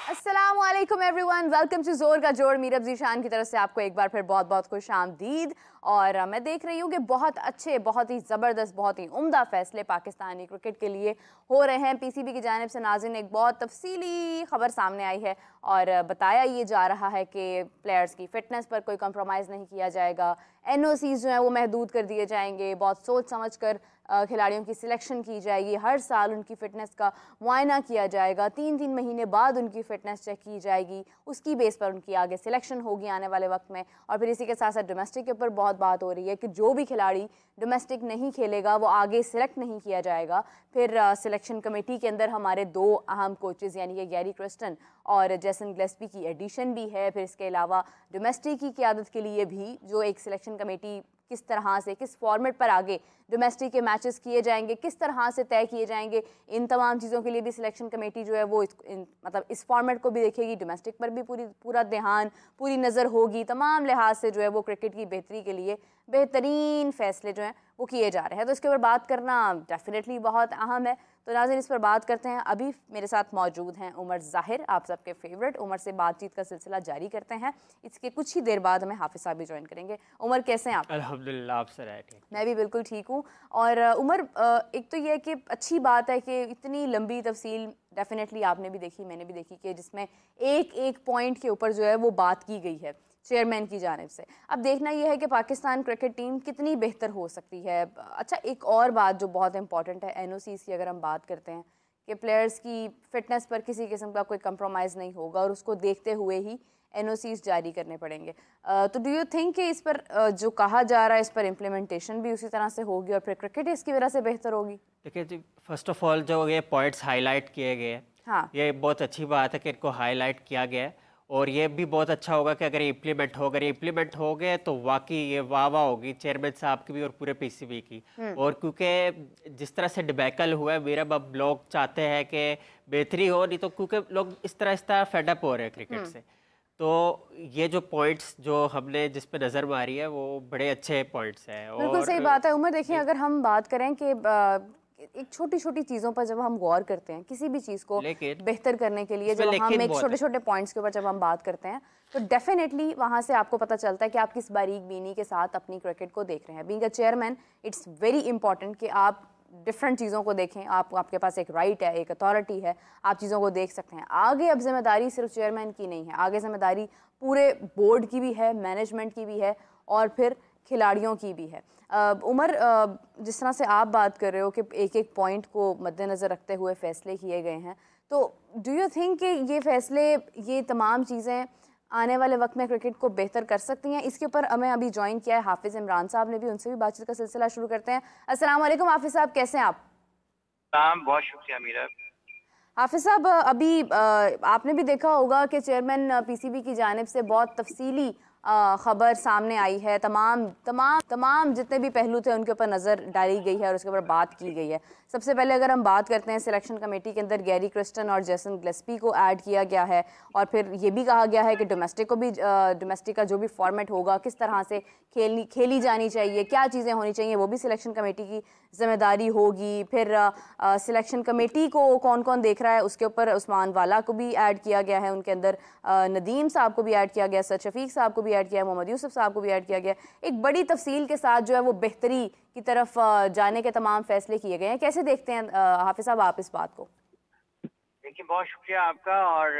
अस्सलामुअलैकुम everyone, welcome to जोर का जोर। मीरब जीशान की तरफ से आपको एक बार फिर बहुत बहुत खुश आमदीद। और मैं देख रही हूँ कि बहुत अच्छे, बहुत ही ज़बरदस्त, बहुत ही उम्दा फैसले पाकिस्तानी क्रिकेट के लिए हो रहे हैं। पीसीबी की जानिब से नाज़रीन एक बहुत तफसीली खबर सामने आई है और बताया ये जा रहा है कि प्लेयर्स की फ़िटनेस पर कोई कंप्रोमाइज़ नहीं किया जाएगा। एनओसीज़ जो हैं वो महदूद कर दिए जाएंगे। बहुत सोच समझ कर खिलाड़ियों की सिलेक्शन की जाएगी। हर साल उनकी फ़िटनेस का मुआयना किया जाएगा। 3-3 महीने बाद उनकी फ़िटनेस चेक की जाएगी। उसकी बेस पर उनकी आगे सिलेक्शन होगी आने वाले वक्त में। और फिर इसी के साथ साथ डोमेस्टिक के ऊपर बहुत बात हो रही है कि जो भी खिलाड़ी डोमेस्टिक नहीं खेलेगा वो आगे सिलेक्ट नहीं किया जाएगा। फिर सिलेक्शन कमेटी के अंदर हमारे दो अहम कोचेज़ यानी कि गैरी क्रिस्टन और जेसन ग्लेस्पी की एडिशन भी है। फिर इसके अलावा डोमेस्टिक की क़यादत के लिए भी जो एक सिलेक्शन कमेटी किस तरह से, किस फॉर्मेट पर आगे डोमेस्टिक के मैचेस किए जाएंगे, किस तरह से तय किए जाएंगे, इन तमाम चीज़ों के लिए भी सिलेक्शन कमेटी जो है वो मतलब इस फॉर्मेट को भी देखेगी। डोमेस्टिक पर भी पूरा ध्यान, पूरी नज़र होगी। तमाम लिहाज से जो है वो क्रिकेट की बेहतरी के लिए बेहतरीन फ़ैसले जो हैं वो किए जा रहे हैं। तो इसके ऊपर बात करना डेफिनेटली बहुत अहम है। तो नाज़रीन इस पर बात करते हैं। अभी मेरे साथ मौजूद हैं उमर ज़ाहिर, आप सबके फेवरेट। उमर से बातचीत का सिलसिला जारी करते हैं। इसके कुछ ही देर बाद हमें हाफिज़ साहब भी ज्वाइन करेंगे। उमर कैसे हैं आप? अल्हम्दुलिल्लाह, आप सर ठीक। मैं भी बिल्कुल ठीक हूँ। और उमर, एक तो ये है कि अच्छी बात है कि इतनी लंबी तफसील डेफिनेटली आपने भी देखी, मैंने भी देखी, कि जिसमें एक एक पॉइंट के ऊपर जो है वो बात की गई है चेयरमैन की जानिब से। अब देखना यह है कि पाकिस्तान क्रिकेट टीम कितनी बेहतर हो सकती है। अच्छा, एक और बात जो बहुत इंपॉर्टेंट है, एनओसीज़ की अगर हम बात करते हैं कि प्लेयर्स की फ़िटनेस पर किसी किस्म का कोई कंप्रोमाइज़ नहीं होगा और उसको देखते हुए ही एनओसीज़ जारी करने पड़ेंगे। तो डू यू थिंक कि इस पर जो कहा जा रहा है इस पर इम्प्लीमेंटेशन भी उसी तरह से होगी और फिर क्रिकेट इसकी वजह से बेहतर होगी? देखिए जी, फर्स्ट ऑफ ऑल जो ये पॉइंट्स हाईलाइट किए गए हैं, हाँ, ये बहुत अच्छी बात है कि इनको हाईलाइट किया गया है। और ये भी बहुत अच्छा होगा कि अगर ये इम्प्लीमेंट हो गए तो वाकई ये वाह वाह होगी चेयरमैन साहब की भी और पूरे पीसीबी की। और क्योंकि जिस तरह से डिबैकल हुआ है, मेरा अब लोग चाहते हैं कि बेहतरी हो, नहीं तो क्योंकि लोग इस तरह फेडअप हो रहे हैं क्रिकेट से। तो ये जो पॉइंट्स जो हमने जिस पे नज़र मारी है वो बड़े अच्छे पॉइंट्स हैं। बिल्कुल सही और बात है उमर। देखिए, अगर हम बात करें कि एक छोटी छोटी चीज़ों पर जब हम गौर करते हैं, किसी भी चीज़ को लेकिन बेहतर करने के लिए, इसमें जब हम लेकिन एक बहुत छोटे है। छोटे पॉइंट्स के ऊपर जब हम बात करते हैं, तो डेफिनेटली वहाँ से आपको पता चलता है कि आप किस बारीक बीनी के साथ अपनी क्रिकेट को देख रहे हैं। Being a chairman, it's very important कि आप डिफरेंट चीज़ों को देखें। आपके पास एक राइट है, एक अथॉरिटी है, आप चीज़ों को देख सकते हैं। आगे अब जिम्मेदारी सिर्फ चेयरमैन की नहीं है, आगे जिम्मेदारी पूरे बोर्ड की भी है, मैनेजमेंट की भी है और फिर खिलाड़ियों की भी है। उमर, जिस तरह से आप बात कर रहे हो कि एक एक पॉइंट को मद्देनज़र रखते हुए फ़ैसले किए गए हैं, तो डू यू थिंक कि ये फ़ैसले, ये तमाम चीज़ें आने वाले वक्त में क्रिकेट को बेहतर कर सकती हैं? इसके ऊपर हमें अभी ज्वाइन किया है हाफिज़ इमरान साहब ने भी, उनसे भी बातचीत का सिलसिला शुरू करते हैं। अस्सलाम वालेकुम हाफिज़ साहब, कैसे हैं आप? बहुत शुक्रिया मीरा। हाफिज़ साहब, अभी आपने भी देखा होगा कि चेयरमैन पीसीबी की जानिब से बहुत तफसीली ख़बर सामने आई है। तमाम तमाम तमाम जितने भी पहलू थे उनके ऊपर नज़र डाली गई है और उसके ऊपर बात की गई है। सबसे पहले अगर हम बात करते हैं, सिलेक्शन कमेटी के अंदर गैरी क्रिस्टन और जेसन ग्लेस्पी को ऐड किया गया है और फिर ये भी कहा गया है कि डोमेस्टिक को भी, डोमेस्टिक का जो भी फॉर्मेट होगा, किस तरह से खेली जानी चाहिए, क्या चीज़ें होनी चाहिए, वो भी सिलेक्शन कमेटी की जिम्मेदारी होगी। फिर सिलेक्शन कमेटी को कौन कौन देख रहा है, उसके ऊपर उस्मान वाला को भी ऐड किया गया है, उनके अंदर नदीम साहब को भी ऐड किया गया, सर शफीक साहब को भी ऐड किया है, मोहम्मद यूसुफ साहब को भी ऐड किया गया। एक बड़ी तफसील के साथ जो है वो बेहतरी की तरफ जाने के तमाम फैसले किए गए हैं। कैसे देखते हैं हाफिज़ साहब आप इस बात को? देखिए, बहुत शुक्रिया आपका। और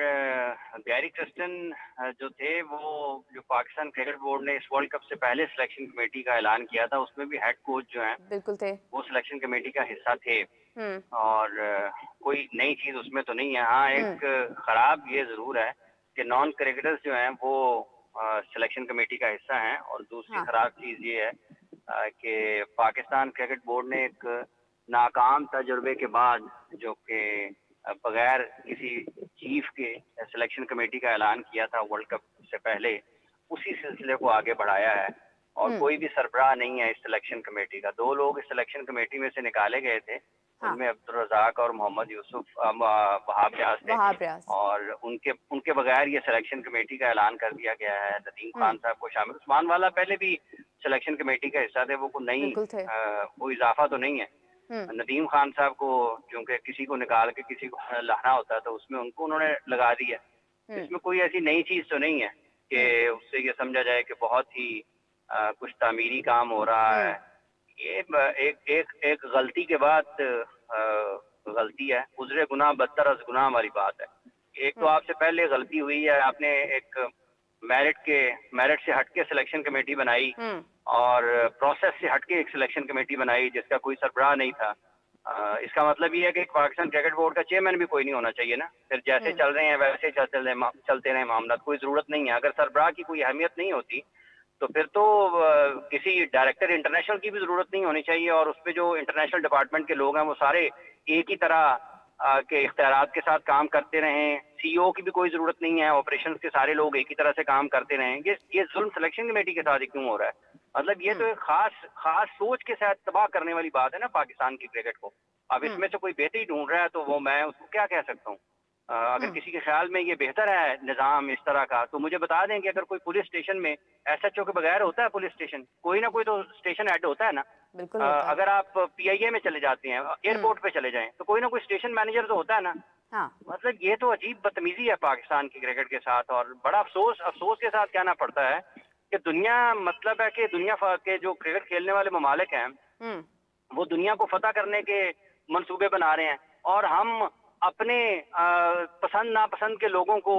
गैरी क्रिस्टन जो थे, वो जो पाकिस्तान क्रिकेट बोर्ड ने इस वर्ल्ड कप से पहले सिलेक्शन कमेटी का ऐलान किया था, उसमें भी हेड कोच जो हैं बिल्कुल थे, वो सिलेक्शन कमेटी का हिस्सा थे। और कोई नई चीज़ उसमें तो नहीं है। हाँ, एक ख़राब ये ज़रूर है कि नॉन क्रिकेटर्स जो हैं वो सिलेक्शन कमेटी का हिस्सा हैं। और दूसरी हाँ, ख़राब चीज़ ये है कि पाकिस्तान क्रिकेट बोर्ड ने एक नाकाम तजुर्बे के बाद, जो कि बगैर किसी चीफ के सिलेक्शन कमेटी का ऐलान किया था वर्ल्ड कप से पहले, उसी सिलसिले को आगे बढ़ाया है। और कोई भी सरबराह नहीं है इस सिलेक्शन कमेटी का। 2 लोग इस सिलेक्शन कमेटी में से निकाले गए थे, हाँ, उनमें अब्दुल रज़ाक और मोहम्मद यूसुफ वहाब रियाज थे। वहाब रियाज, और उनके बगैर ये सिलेक्शन कमेटी का ऐलान कर दिया गया है। नदीम खान साहब को शामिल, उस्मान वाला पहले भी सिलेक्शन कमेटी का हिस्सा थे, वो कोई नई बिल्कुल थे, कोई इजाफा तो नहीं है। नदीम खान साहब को, क्योंकि किसी को निकाल के किसी को लाना होता है, तो उसमें उनको उन्होंने लगा दिया। इसमें कोई ऐसी नई चीज तो नहीं है कि उससे ये समझा जाए कि बहुत ही कुछ तामीरी काम हो रहा है। ये एक गलती के बाद गलती है, गुजरे गुनाह बदतर अज गुनाह वाली बात है। एक तो आपसे पहले गलती हुई है, आपने एक मेरिट से हटके सिलेक्शन कमेटी बनाई और प्रोसेस से हटके एक सिलेक्शन कमेटी बनाई जिसका कोई सरबराह नहीं था। इसका मतलब ये है कि पाकिस्तान क्रिकेट बोर्ड का चेयरमैन भी कोई नहीं होना चाहिए ना। फिर जैसे चल रहे हैं वैसे चलते रहे मामला, कोई जरूरत नहीं है। अगर सरबराह की कोई अहमियत नहीं होती तो फिर तो किसी डायरेक्टर इंटरनेशनल की भी जरूरत नहीं होनी चाहिए, और उसपे जो इंटरनेशनल डिपार्टमेंट के लोग हैं वो सारे एक ही तरह के इख्तियारात के साथ काम करते रहें। सीईओ की भी कोई जरूरत नहीं है, ऑपरेशंस के सारे लोग एक ही तरह से काम करते रहें। ये जुल्म सिलेक्शन कमेटी के साथ ही क्यों हो रहा है? मतलब ये तो एक खास सोच के साथ तबाह करने वाली बात है ना पाकिस्तान की क्रिकेट को। अब इसमें से कोई बेहतरी ढूंढ रहा है तो वो मैं उसको क्या कह सकता हूँ। अगर किसी के ख्याल में ये बेहतर है निज़ाम इस तरह का तो मुझे बता दें कि अगर कोई पुलिस स्टेशन में एसएचओ के बगैर होता है पुलिस स्टेशन, कोई ना कोई तो स्टेशन हेड होता है ना। बिल्कुल होता है। अगर आप पीआईए में चले जाते हैं, एयरपोर्ट पे चले जाएं तो कोई ना कोई स्टेशन मैनेजर तो होता है ना। हाँ। मतलब ये तो अजीब बदतमीजी है पाकिस्तान की क्रिकेट के साथ, और बड़ा अफसोस के साथ कहना पड़ता है कि दुनिया, मतलब है कि दुनिया के जो क्रिकेट खेलने वाले ममालिक हैं वो दुनिया को फतह करने के मंसूबे बना रहे हैं, और हम अपने पसंद नापसंद के लोगों को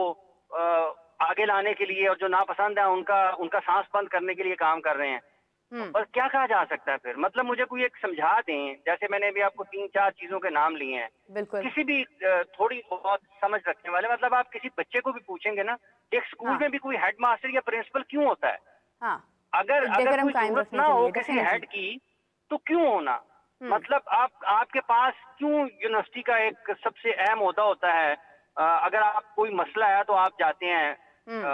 आगे लाने के लिए और जो नापसंद है उनका सांस बंद करने के लिए काम कर रहे हैं। और क्या कहा जा सकता है फिर? मतलब मुझे कोई एक समझा दें, जैसे मैंने भी आपको 3-4 चीजों के नाम लिए हैं, किसी भी थोड़ी बहुत समझ रखने वाले, मतलब आप किसी बच्चे को भी पूछेंगे ना, एक स्कूल में भी कोई हेडमास्टर या प्रिंसिपल क्यों होता है? अगर कोई जरूरत ना हो किसी हेड की तो क्यों होना? मतलब आपके पास क्यों यूनिवर्सिटी का एक सबसे अहम ओहदा होता है? अगर आप कोई मसला है तो आप जाते हैं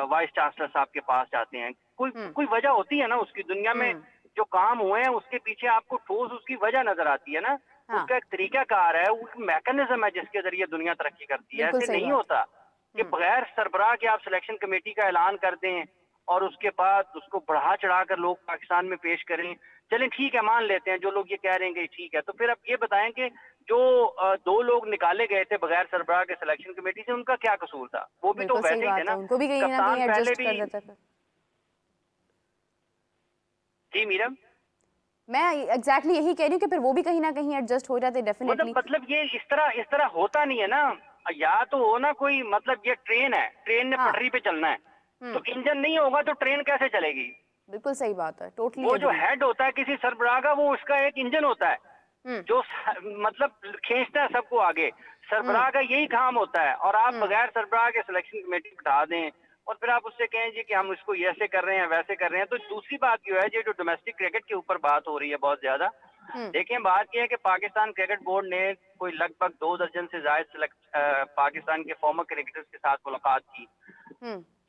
वाइस चांसलर साहब के पास जाते हैं, कोई वजह होती है ना उसकी। दुनिया में जो काम हुए हैं उसके पीछे आपको ठोस उसकी वजह नजर आती है ना। उसका एक तरीकाकार है, वो मैकेनिज्म है जिसके जरिए दुनिया तरक्की करती है। ऐसे नहीं होता कि बगैर सरबराह के आप सिलेक्शन कमेटी का ऐलान कर दें और उसके बाद उसको बढ़ा चढ़ा कर लोग पाकिस्तान में पेश करें। चलें ठीक है, मान लेते हैं जो लोग ये कह रहे हैं कि ठीक है, तो फिर अब ये बताएं कि जो 2 लोग निकाले गए थे बगैर सरबराह के सिलेक्शन कमेटी से, उनका क्या कसूर था? वो भी तो वैसे ही थे ना, उनको भी कहीं ना कहीं एडजस्ट कर देता था। जी मीरम, मैं एग्जैक्टली यही कह रही हूँ कि फिर वो भी कहीं ना कहीं एडजस्ट हो जाते डेफिनेटली। मतलब ये इस तरह होता नहीं है ना। या तो हो ना कोई, मतलब ये ट्रेन है, ट्रेन ने पटरी पे चलना है, तो इंजन नहीं होगा तो ट्रेन कैसे चलेगी? बिल्कुल सही बात है, टोटली। वो जो हेड होता है किसी सरबराह का, वो उसका एक इंजन होता है जो मतलब खींचता है सबको आगे। सरबराह का यही काम होता है, और आप बगैर सरबराह के सिलेक्शन कमेटी बिठा दें और फिर आप उससे कहें जी कि हम इसको ऐसे कर रहे हैं वैसे कर रहे हैं। तो दूसरी बात जो है, ये जो डोमेस्टिक क्रिकेट के ऊपर बात हो रही है बहुत ज्यादा, देखिए बात यह है कि पाकिस्तान क्रिकेट बोर्ड ने कोई लगभग 2 दर्जन से ज्यादा पाकिस्तान के फॉर्मर क्रिकेटर्स के साथ मुलाकात की।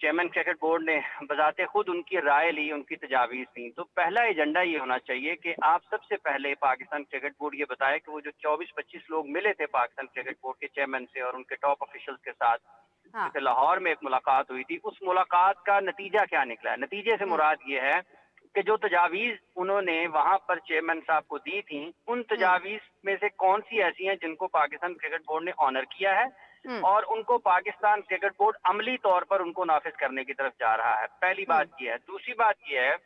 चेयरमैन क्रिकेट बोर्ड ने बजाते खुद उनकी राय ली, उनकी तजावीज दी। तो पहला एजेंडा ये होना चाहिए कि आप सबसे पहले पाकिस्तान क्रिकेट बोर्ड ये बताए कि वो जो 24-25 लोग मिले थे पाकिस्तान क्रिकेट बोर्ड के चेयरमैन से और उनके टॉप ऑफिशियल्स के साथ, जैसे लाहौर में एक मुलाकात हुई थी, उस मुलाकात का नतीजा क्या निकला है? नतीजे से मुराद ये है कि जो तजावीज उन्होंने वहां पर चेयरमैन साहब को दी थी, उन तजावीज में से कौन सी ऐसी हैं जिनको पाकिस्तान क्रिकेट बोर्ड ने ऑनर किया है और उनको पाकिस्तान क्रिकेट बोर्ड अमली तौर पर उनको नाफिज करने की तरफ जा रहा है। पहली बात यह है। दूसरी बात यह है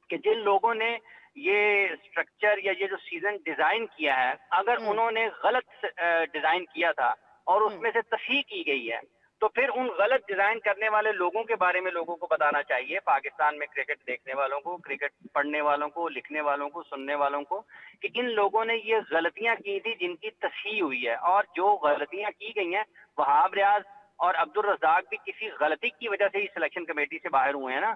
कि जिन लोगों ने ये स्ट्रक्चर या ये जो सीजन डिजाइन किया है, अगर उन्होंने गलत डिजाइन किया था और उसमें से तस्हीह की गई है, तो फिर उन गलत डिजाइन करने वाले लोगों के बारे में लोगों को बताना चाहिए, पाकिस्तान में क्रिकेट देखने वालों को, क्रिकेट पढ़ने वालों को, लिखने वालों को, सुनने वालों को, कि इन लोगों ने ये गलतियां की थी जिनकी तस्हीह हुई है। और जो गलतियां की गई हैं, वहाब रियाज और अब्दुल रज़ाक भी किसी गलती की वजह से ही सिलेक्शन कमेटी से बाहर हुए हैं ना।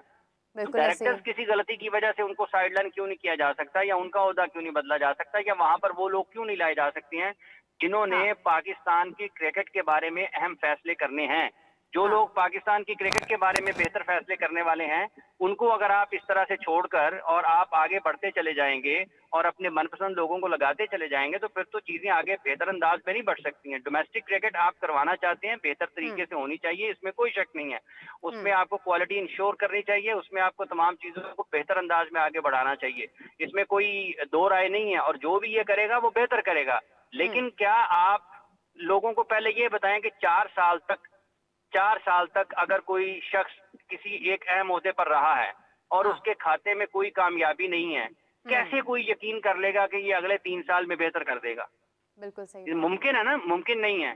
डायरेक्टर्स किसी गलती की वजह से उनको साइडलाइन क्यों नहीं किया जा सकता, या उनका ओहदा क्यों नहीं बदला जा सकता, या वहां पर वो लोग क्यों नहीं लाए जा सकते हैं जिन्होंने पाकिस्तान की क्रिकेट के बारे में अहम फैसले करने हैं। जो लोग पाकिस्तान की क्रिकेट के बारे में बेहतर फैसले करने वाले हैं, उनको अगर आप इस तरह से छोड़कर और आप आगे बढ़ते चले जाएंगे और अपने मनपसंद लोगों को लगाते चले जाएंगे, तो फिर तो चीजें आगे बेहतर अंदाज में नहीं बढ़ सकती हैं। डोमेस्टिक क्रिकेट आप करवाना चाहते हैं, बेहतर तरीके से होनी चाहिए, इसमें कोई शक नहीं है। उसमें आपको क्वालिटी इंश्योर करनी चाहिए, उसमें आपको तमाम चीजों को बेहतर अंदाज में आगे बढ़ाना चाहिए, इसमें कोई दो राय नहीं है। और जो भी ये करेगा वो बेहतर करेगा। लेकिन क्या आप लोगों को पहले ये बताएं कि 4 साल तक 4 साल तक अगर कोई शख्स किसी एक अहम ओहदे पर रहा है और उसके खाते में कोई कामयाबी नहीं है, कैसे कोई यकीन कर लेगा कि ये अगले 3 साल में बेहतर कर देगा? बिल्कुल सही ये बात। मुमकिन है ना? मुमकिन नहीं है।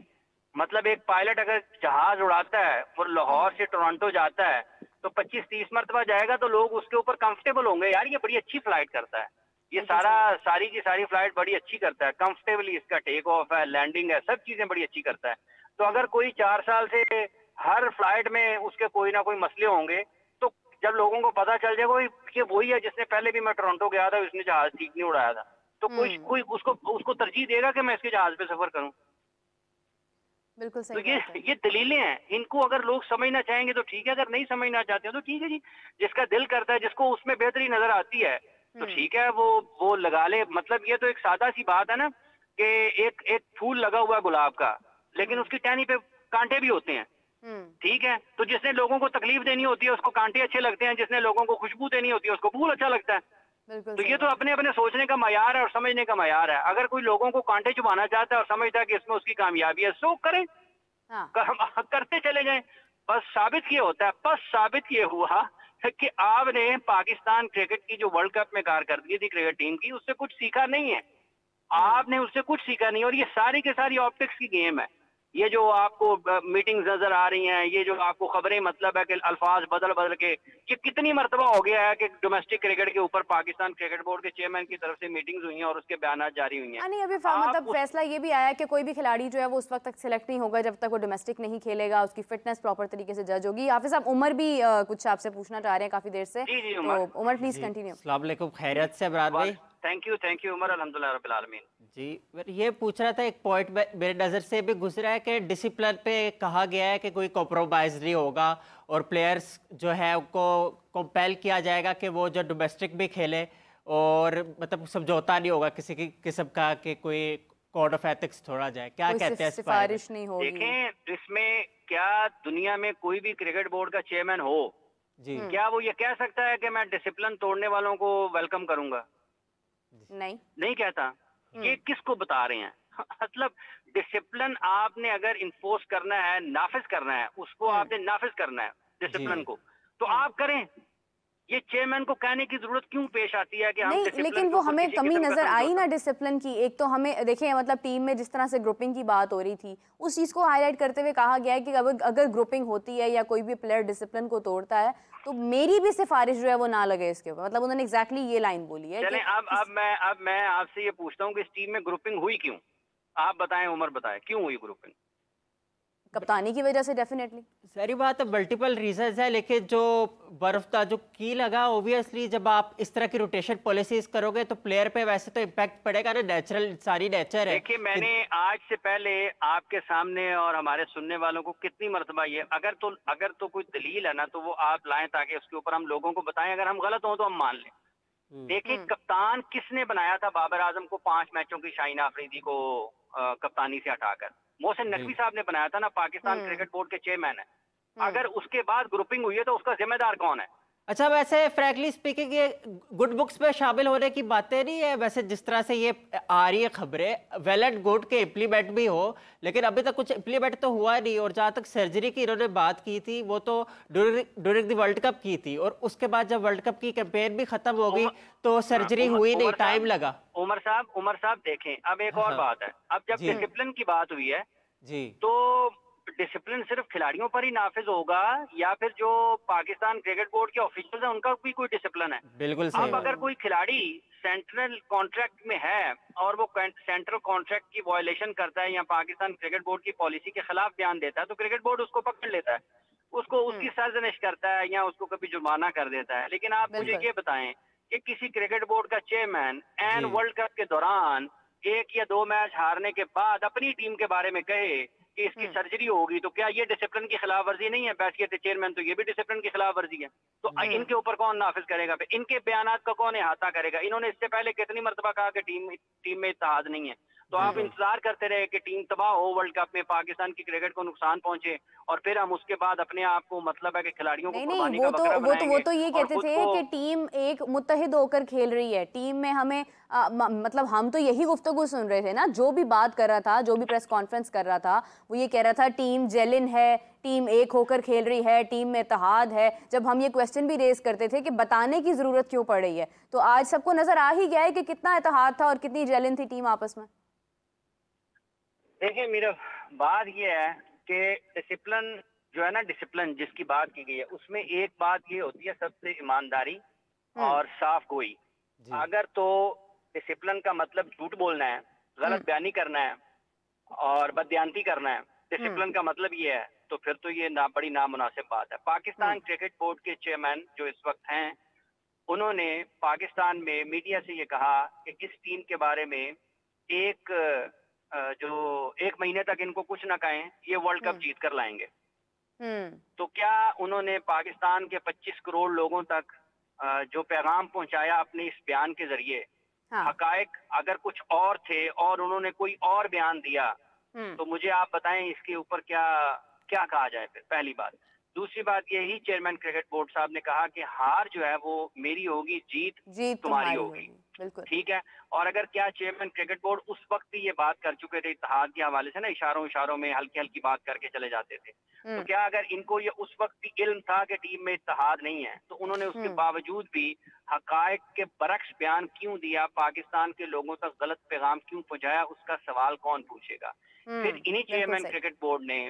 मतलब एक पायलट अगर जहाज उड़ाता है और लाहौर से टोरंटो जाता है तो 25-30 मरतबा जाएगा तो लोग उसके ऊपर कंफर्टेबल होंगे, यार ये बड़ी अच्छी फ्लाइट करता है, ये सारी की सारी फ्लाइट बड़ी अच्छी करता है, कंफर्टेबली इसका टेक ऑफ है, लैंडिंग है, सब चीजें बड़ी अच्छी करता है। तो अगर कोई 4 साल से हर फ्लाइट में उसके कोई ना कोई मसले होंगे, तो जब लोगों को पता चल जाएगा कि वही है जिसने पहले भी मैं टोरंटो गया था, उसने जहाज ठीक नहीं उड़ाया था, तो कोई उसको तरजीह देगा कि मैं इसके जहाज पे सफर करूं? बिल्कुल तो सही बात है। ये दलीलें हैं, इनको अगर लोग समझना चाहेंगे तो ठीक है, अगर नहीं समझना चाहते हैं तो ठीक है जी, जिसका दिल करता है, जिसको उसमें बेहतरी नजर आती है तो ठीक है, वो लगा ले। मतलब ये तो एक सादा सी बात है ना कि एक फूल लगा हुआ है गुलाब का, लेकिन उसकी टहनी पे कांटे भी होते हैं, ठीक है? तो जिसने लोगों को तकलीफ देनी होती है उसको कांटे अच्छे लगते हैं, जिसने लोगों को खुशबू देनी होती है उसको फूल अच्छा लगता है। तो ये तो अपने अपने सोचने का मयार है और समझने का मयार है। अगर कोई लोगों को कांटे चुभाना चाहता है और समझता है कि इसमें उसकी कामयाबी है, सो करें, करते चले जाएं। बस साबित ये होता है, बस साबित ये हुआ कि आपने पाकिस्तान क्रिकेट की जो वर्ल्ड कप में कारकर्दगी थी क्रिकेट टीम की, उससे कुछ सीखा नहीं है। आपने उससे कुछ सीखा नहीं, और ये सारी के सारी ऑप्टिक्स की गेम है। ये जो आपको मीटिंग्स नजर आ रही हैं, ये जो आपको खबरें, मतलब है कि अल्फाज बदल बदल के, ये कितनी मरतबा हो गया है कि डोमेस्टिक क्रिकेट के ऊपर पाकिस्तान क्रिकेट बोर्ड के चेयरमैन की तरफ से मीटिंग्स हुई हैं और उसके बयान जारी हुई हैं। नहीं, अभी मतलब फैसला ये भी आया कि कोई भी खिलाड़ी जो है वो उस वक्त तक सिलेक्ट नहीं होगा जब तक वो डोमेस्टिक नहीं खेलेगा, उसकी फिटनेस प्रॉपर तरीके से जज होगी। हाफिज साहब, उमर भी कुछ आपसे पूछना चाह रहे हैं काफी देर से। जी तो उमर प्लीज कंटिन्यू। अस्सलाम वालेकुम, खैरियत से इमरान भाई? थैंक यू उमर, अल्हम्दुलिल्लाह रब्बिल आलमीन। जी, ये पूछ रहा था, एक पॉइंट मेरे नज़र से भी गुजरा है कि डिसिप्लिन पे कहा गया है कि कोई कॉम्प्रोमाइज़ नहीं होगा और प्लेयर्स जो है उनको कंपेल किया जाएगा कि वो जो डोमेस्टिक भी खेले, और मतलब समझौता नहीं होगा किसी की किस्म का कि कोई कोड ऑफ एथिक्स छोड़ा जाए। क्या कहते हैं? सिफारिश नहीं होगी। देखें, इसमें क्या दुनिया में कोई भी क्रिकेट बोर्ड का चेयरमैन हो जी, क्या वो ये कह सकता है कि मैं डिसिप्लिन तोड़ने वालों को वेलकम करूंगा? नहीं कहता। ये किसको बता रहे हैं? मतलब डिसिप्लिन आपने अगर इन्फोर्स करना है, नाफिज करना है, उसको आपने नाफिज करना है डिसिप्लिन को, तो आप करें। ये चेयरमैन को कहने की जरूरत क्यों पेश आती है कि हम नहीं, लेकिन वो हमें कमी नजर आई ना डिसिप्लिन की। एक तो हमें देखिए, मतलब टीम में जिस तरह से ग्रुपिंग की बात हो रही थी, उस चीज को हाईलाइट करते हुए कहा गया है कि अगर ग्रुपिंग होती है या कोई भी प्लेयर डिसिप्लिन को तोड़ता है तो मेरी भी सिफारिश जो है वो ना लगे इसके ऊपर। मतलब उन्होंने एग्जैक्टली ये लाइन बोली है। चलें, अब मैं आपसे ये पूछता हूँ कि इस टीम में ग्रुपिंग हुई क्यों? आप बताएं, उमर बताएं, क्यों हुई ग्रुपिंग? कप्तानी की वजह से डेफिनेटली। सारी बात है, मल्टीपल रीजंस है, लेकिन जो बर्फ का जो की लगा, ओबियसली जब आप इस तरह की रोटेशन पॉलिसीज करोगे तो प्लेयर पे वैसे तो इम्पैक्ट पड़ेगा ना, नेचुरल सारी नेचर है। देखिए, मैंने आज से पहले आपके सामने और हमारे सुनने वालों को कितनी मरतबा ये, अगर तो कोई दलील है ना तो वो आप लाएं ताकि उसके ऊपर हम लोगों को बताएं, अगर हम गलत हों तो हम मान लें। देखिए, कप्तान किसने बनाया था बाबर आजम को 5 मैचों की शाहीन आफरीदी को कप्तानी से हटाकर? मोहसिन नकवी साहब ने बनाया था ना, पाकिस्तान क्रिकेट बोर्ड के चेयरमैन है। अगर उसके बाद ग्रुपिंग हुई है तो उसका जिम्मेदार कौन है? अच्छा, वैसे फ्रैंकली स्पीकिंग ये गुड बुक्स में शामिल होने की बातें नहीं है। वैसे जिस तरह से ये आ रही है खबरें, वेल एंड गुड के इम्प्लीमेंट भी हो, लेकिन अभी तक कुछ इम्प्लीमेंट तो हुआ नहीं। और जहाँ तक सर्जरी की इन्होंने बात की थी वो तो ड्यूरिंग द वर्ल्ड कप की थी, और उसके बाद जब वर्ल्ड कप की कैंपेन भी खत्म हो गई तो सर्जरी हुई नहीं, टाइम लगा। उमर साहब देखें, अब एक और बात है। अब जब डिसिप्लिन की बात हुई है जी, तो डिसिप्लिन सिर्फ खिलाड़ियों पर ही नाफिज होगा या फिर जो पाकिस्तान क्रिकेट बोर्ड के ऑफिशियल्स हैं उनका भी कोई डिसिप्लिन है? बिल्कुल सही। अब अगर कोई खिलाड़ी सेंट्रल कॉन्ट्रैक्ट में है और वो सेंट्रल कॉन्ट्रैक्ट की वायलेशन करता है या पाकिस्तान क्रिकेट बोर्ड की पॉलिसी के खिलाफ बयान देता है तो क्रिकेट बोर्ड उसको पकड़ लेता है, उसको उसकी सरजनिश करता है या उसको कभी जुर्माना कर देता है। लेकिन आप मुझे ये बताएं कि किसी क्रिकेट बोर्ड का चेयरमैन एन वर्ल्ड कप के दौरान 1 या 2 मैच हारने के बाद अपनी टीम के बारे में कहे कि इसकी सर्जरी होगी, तो क्या ये डिसिप्लिन की खिलाफ वर्जी नहीं है? बैठ के चेयरमैन, तो ये भी डिसिप्लिन की खिलाफ वर्जी है। तो इनके ऊपर कौन नाफिज करेगा? इनके बयानात का कौन अहाता करेगा? इन्होंने इससे पहले कितनी मरतबा कहा कि टीम में इत्तेहाद नहीं है। तो आप इंतजार करते रहे कि टीम तबाह हो वर्ल्ड कप में, पाकिस्तान की क्रिकेट को नुकसान पहुंचे, और फिर हम उसके बाद अपने आप को मतलब है कि खिलाड़ियों को नहीं कुर्बानी नहीं, का बकरा बनाएंगे वो तो ये और कहते खुद थे को। कि टीम एक मुत्तहिद होकर खेल रही है, टीम में हमें मतलब हम तो यही गुफ्तगू सुन रहे थे ना, जो भी बात कर रहा था, जो भी प्रेस कॉन्फ्रेंस कर रहा था, वो ये कह रहा था टीम जेलिन है, टीम एक होकर खेल रही है, टीम में इत्तेहाद है। जब हम ये क्वेश्चन भी रेज करते थे कि बताने की जरूरत क्यों पड़ रही है, तो आज सबको नजर आ ही गया है कि कितना इत्तेहाद था और कितनी जेलिन थी टीम आपस में। देखिए मेरा बात ये है कि डिसिप्लिन जो है ना, डिसिप्लिन जिसकी बात की गई है, उसमें एक बात ये होती है सबसे ईमानदारी और साफ गोई। अगर तो डिसिप्लिन का मतलब झूठ बोलना है, गलत बयानी करना है और बदयांती करना है, डिसिप्लिन का मतलब ये है, तो फिर तो ये बड़ी नामुनासिब बात है। पाकिस्तान क्रिकेट बोर्ड के चेयरमैन जो इस वक्त हैं, उन्होंने पाकिस्तान में मीडिया से ये कहा कि इस टीम के बारे में जो एक महीने तक इनको कुछ ना कहें, ये वर्ल्ड कप जीत कर लाएंगे। तो क्या उन्होंने पाकिस्तान के 25 करोड़ लोगों तक जो पैगाम पहुंचाया अपने इस बयान के जरिए, हकायक अगर कुछ और थे और उन्होंने कोई और बयान दिया, तो मुझे आप बताएं इसके ऊपर क्या क्या कहा जाए फिर, पहली बात। दूसरी बात, यही चेयरमैन क्रिकेट बोर्ड साहब ने कहा कि हार जो है वो मेरी होगी, जीत तुम्हारी होगी। बिल्कुल ठीक है। और अगर क्या चेयरमैन क्रिकेट बोर्ड उस वक्त भी ये बात कर चुके थे इत्तेहाद के हवाले से ना, इशारों में हल्की हल्की बात करके चले जाते थे, तो क्या अगर इनको ये उस वक्त भी इल्म था कि टीम में इत्तेहाद नहीं है, तो उन्होंने उसके बावजूद भी हकायक के बरक्स बयान क्यों दिया, पाकिस्तान के लोगों तक गलत पैगाम क्यों पहुंचाया, उसका सवाल कौन पूछेगा। फिर इन्हीं चेयरमैन क्रिकेट बोर्ड ने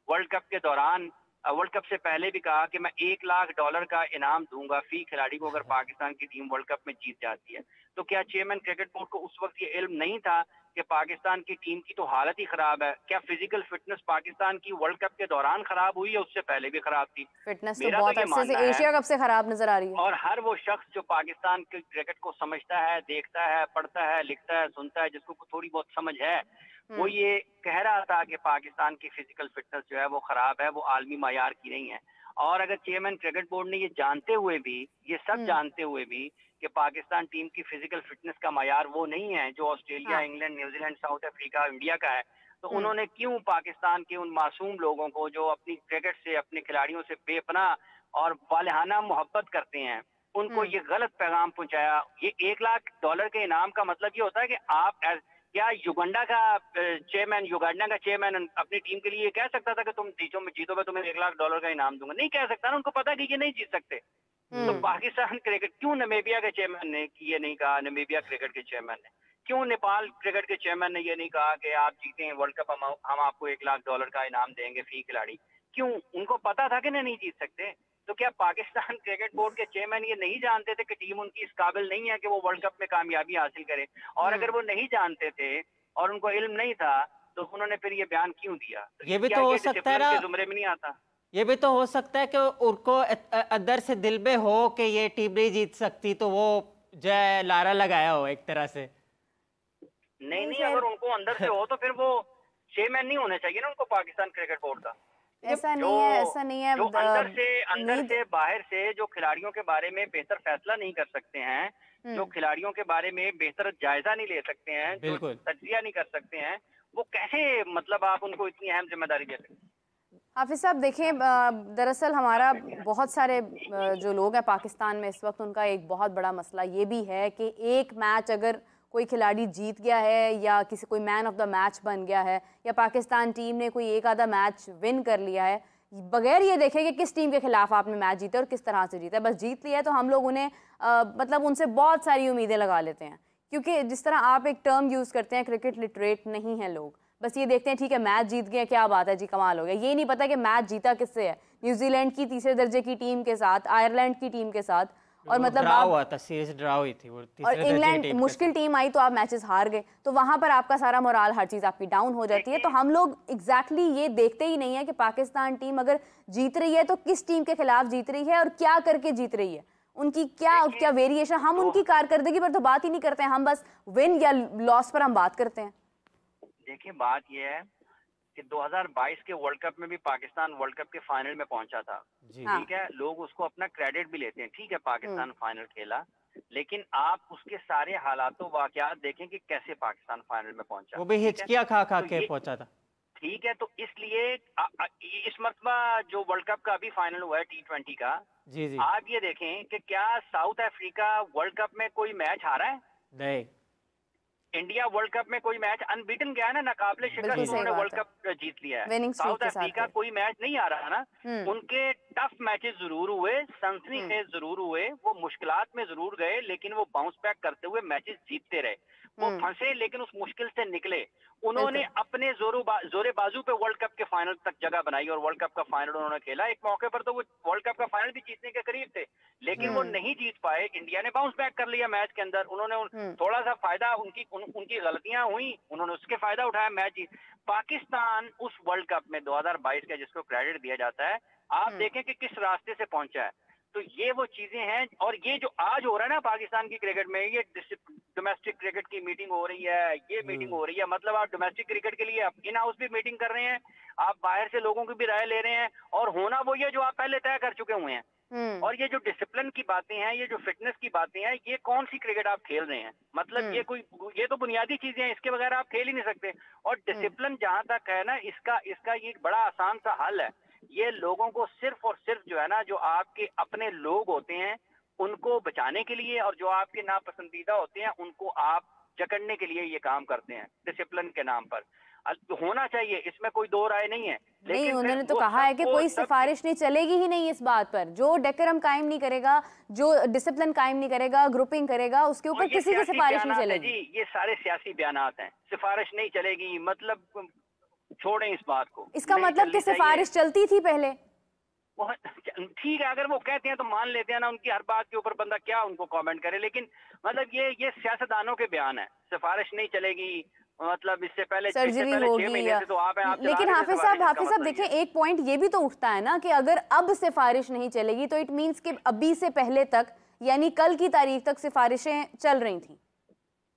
वर्ल्ड कप के दौरान, वर्ल्ड कप से पहले भी कहा कि मैं $1 लाख का इनाम दूंगा फी खिलाड़ी को अगर पाकिस्तान की टीम वर्ल्ड कप में जीत जाती है। तो क्या चेयरमैन क्रिकेट बोर्ड को उस वक्त ये इल्म नहीं था कि पाकिस्तान की टीम की तो हालत ही खराब है? क्या फिजिकल फिटनेस पाकिस्तान की वर्ल्ड कप के दौरान खराब हुई है, उससे पहले भी खराब थी? फिटनेस तो बहुत अच्छे से एशिया कप से खराब नजर आ रही है। और हर वो शख्स जो पाकिस्तान के क्रिकेट को समझता है, देखता है, पढ़ता है, लिखता है, सुनता है, जिसको थोड़ी बहुत समझ है, वो ये कह रहा था कि पाकिस्तान की फिजिकल फिटनेस जो है वो खराब है, वो आलमी मायार की नहीं है। और अगर चेयरमैन क्रिकेट बोर्ड ने ये जानते हुए भी, ये सब जानते हुए भी कि पाकिस्तान टीम की फिजिकल फिटनेस का मायार वो नहीं है जो Australia, England, New Zealand, south Africa, India का है, तो उन्होंने क्यों पाकिस्तान के उन मासूम लोगों को जो अपनी क्रिकेट से, अपने खिलाड़ियों से बेपनाह और वालिहाना मोहब्बत करते हैं, उनको ये गलत पैगाम पहुंचाया। ये $1 लाख के इनाम का मतलब ये होता है कि आप क्या युगांडा का चेयरमैन अपनी टीम के लिए कह सकता था कि तुम जीतोगे तुम्हें $1 लाख का इनाम दूंगा? नहीं कह सकता ना, उनको पता कि ये नहीं जीत सकते। तो पाकिस्तान क्रिकेट क्यों नमीबिया के चेयरमैन ने ये नहीं कहा, नमीबिया क्रिकेट के चेयरमैन ने क्यों, नेपाल क्रिकेट के चेयरमैन ने ये नहीं कहा कि आप जीते वर्ल्ड कप, हम आपको $1 लाख का इनाम देंगे फी खिलाड़ी? क्यों? उनको पता था कि नहीं जीत सकते। तो क्या पाकिस्तान क्रिकेट बोर्ड के चेयरमैन ये नहीं जानते थे कि टीम उनकी इस काबिल नहीं है कि वो वर्ल्ड कप में कामयाबी हासिल करे? और अगर वो नहीं जानते थे और उनको इल्म नहीं था, तो उन्होंने फिर ये बयान क्यों दिया? ये भी तो हो सकता है ना, जुमरे में नहीं आता। ये भी तो हो सकता है कि उनको अंदर से दिल में हो कि ये टीम नहीं जीत सकती, तो वो जो है लारा लगाया हो एक तरह से। नहीं, अगर उनको अंदर से हो तो फिर वो चेयरमैन नहीं होने चाहिए ना उनको, पाकिस्तान क्रिकेट बोर्ड का। ऐसा नहीं है। जो अंदर से बाहर से जो खिलाड़ियों के बारे में बेहतर फैसला नहीं कर सकते हैं, जो खिलाड़ियों के बारे में बेहतर जायजा नहीं ले सकते हैं, जो तज्जिया नहीं कर सकते हैं, वो कैसे मतलब आप उनको इतनी अहम जिम्मेदारी दे सकते हैं? हाफिज साहब देखिए, दरअसल हमारा बहुत सारे जो लोग हैं पाकिस्तान में इस वक्त, उनका एक बहुत बड़ा मसला ये भी है कि एक मैच अगर कोई खिलाड़ी जीत गया है या कोई मैन ऑफ द मैच बन गया है, या पाकिस्तान टीम ने कोई एक आधा मैच विन कर लिया है, बगैर ये देखे कि किस टीम के खिलाफ आपने मैच जीता और किस तरह से जीता है, बस जीत लिया है तो हम लोग उन्हें मतलब उनसे बहुत सारी उम्मीदें लगा लेते हैं। क्योंकि जिस तरह आप एक टर्म यूज़ करते हैं, क्रिकेट लिटरेट नहीं है लोग, बस ये देखते हैं ठीक है मैच जीत गए, क्या बात है जी, कमाल हो गया। ये नहीं पता कि मैच जीता किससे है, न्यूजीलैंड की तीसरे दर्जे की टीम के साथ, आयरलैंड की टीम के साथ, और मतलब ड्रा हुआ था, सीरीज ड्रा हुई थी, वो और इंग्लैंड मुश्किल टीम आई तो आप मैचेस हार गए, तो वहां पर आपका सारा मोराल, हर चीज आपकी डाउन हो जाती है। तो हम लोग एग्जैक्टली ये देखते ही नहीं है कि पाकिस्तान टीम अगर जीत रही है तो किस टीम के खिलाफ जीत रही है और क्या करके जीत रही है, उनकी क्या वेरिएशन। हम उनकी कारकर्दगी पर तो बात ही नहीं करते हैं, हम बस विन या लॉस पर हम बात करते हैं। देखिए बात यह है कि 2022 के वर्ल्ड कप में भी पाकिस्तान वर्ल्ड कप के फाइनल में पहुंचा था, ठीक है, लोग उसको अपना क्रेडिट भी लेते हैं, ठीक है, पाकिस्तान फाइनल खेला, लेकिन आप उसके सारे हालातों वाकयात देखें कि कैसे पाकिस्तान फाइनल में पहुंचा। वो भी हिचकियां खा खा के पहुंचा था। ठीक है, तो इसलिए इस मरतबा जो वर्ल्ड कप का अभी फाइनल हुआ है T20 का, जी जी। आप ये देखें कि क्या साउथ अफ्रीका वर्ल्ड कप में कोई मैच हारा है? नहीं। इंडिया वर्ल्ड कप में कोई मैच अनबीटन गया है ना, नाकाबिले शिकस्त उन्होंने वर्ल्ड कप जीत लिया है। साउथ अफ्रीका कोई मैच नहीं आ रहा ना, उनके टफ मैचेस जरूर हुए, सनसनीखेज जरूर हुए, वो मुश्किलात में जरूर गए, लेकिन वो बाउंस बैक करते हुए मैचेस जीतते रहे। वो फंसे लेकिन उस मुश्किल से निकले। उन्होंने अपने जोरे बाजू पे वर्ल्ड कप के फाइनल तक जगह बनाई और वर्ल्ड कप का फाइनल उन्होंने खेला। एक मौके पर तो वो वर्ल्ड कप का फाइनल भी जीतने के करीब थे, लेकिन वो नहीं जीत पाए। इंडिया ने बाउंस बैक कर लिया मैच के अंदर, उन्होंने थोड़ा सा फायदा, उनकी गलतियां हुई, उन्होंने उसके फायदा उठाया, मैच जीत। पाकिस्तान उस वर्ल्ड कप में 2022 का जिसको क्रेडिट दिया जाता है, आप देखें कि किस रास्ते से पहुंचा है। तो ये वो चीजें हैं। और ये जो आज हो रहा है ना पाकिस्तान की क्रिकेट में, ये डोमेस्टिक क्रिकेट की मीटिंग हो रही है, ये मीटिंग हो रही है, मतलब आप डोमेस्टिक क्रिकेट के लिए इन हाउस भी मीटिंग कर रहे हैं, आप बाहर से लोगों की भी राय ले रहे हैं, और होना वो ये जो आप पहले तय कर चुके हुए हैं। और ये जो डिसिप्लिन की बातें हैं, ये जो फिटनेस की बातें हैं, ये कौन सी क्रिकेट आप खेल रहे हैं? मतलब ये तो बुनियादी चीजें हैं, इसके बगैर आप खेल ही नहीं सकते। और डिसिप्लिन जहां तक है ना, इसका ये एक बड़ा आसान सा हल है। ये लोगों को सिर्फ और सिर्फ जो है ना, जो आपके अपने लोग होते हैं उनको बचाने के लिए, और जो आपके नापसंदीदा होते हैं उनको आप जकड़ने के लिए ये काम करते हैं, डिसिप्लिन के नाम पर। होना चाहिए, इसमें कोई दो राय नहीं है। नहीं, उन्होंने तो कहा है कि कोई सिफारिश नहीं चलेगी ही नहीं इस बात पर। जो डेकोरम कायम नहीं करेगा, जो डिसिप्लिन कायम नहीं करेगा, ग्रुपिंग करेगा, उसके ऊपर किसी की सिफारिश नहीं चलेगी। जी, ये सारे सियासी बयानात हैं। सिफारिश नहीं चलेगी मतलब छोड़ें इस बात को। इसका मतलब कि सिफारिश चलती थी पहले। ठीक है, अगर वो कहते हैं तो मान लेते हैं ना, उनकी हर बात के ऊपर बंदा क्या उनको कमेंट करे, लेकिन मतलब ये सियासतदानों के बयान है। सिफारिश नहीं चलेगी मतलब इससे पहले सर्जरी होगी तो आप लेकिन हाफिज साहब देखिए, एक पॉइंट ये भी तो उठता है ना कि अगर अब सिफारिश नहीं चलेगी तो इट मींस कि अभी से पहले तक, यानी कल की तारीख तक सिफारिशें चल रही थी,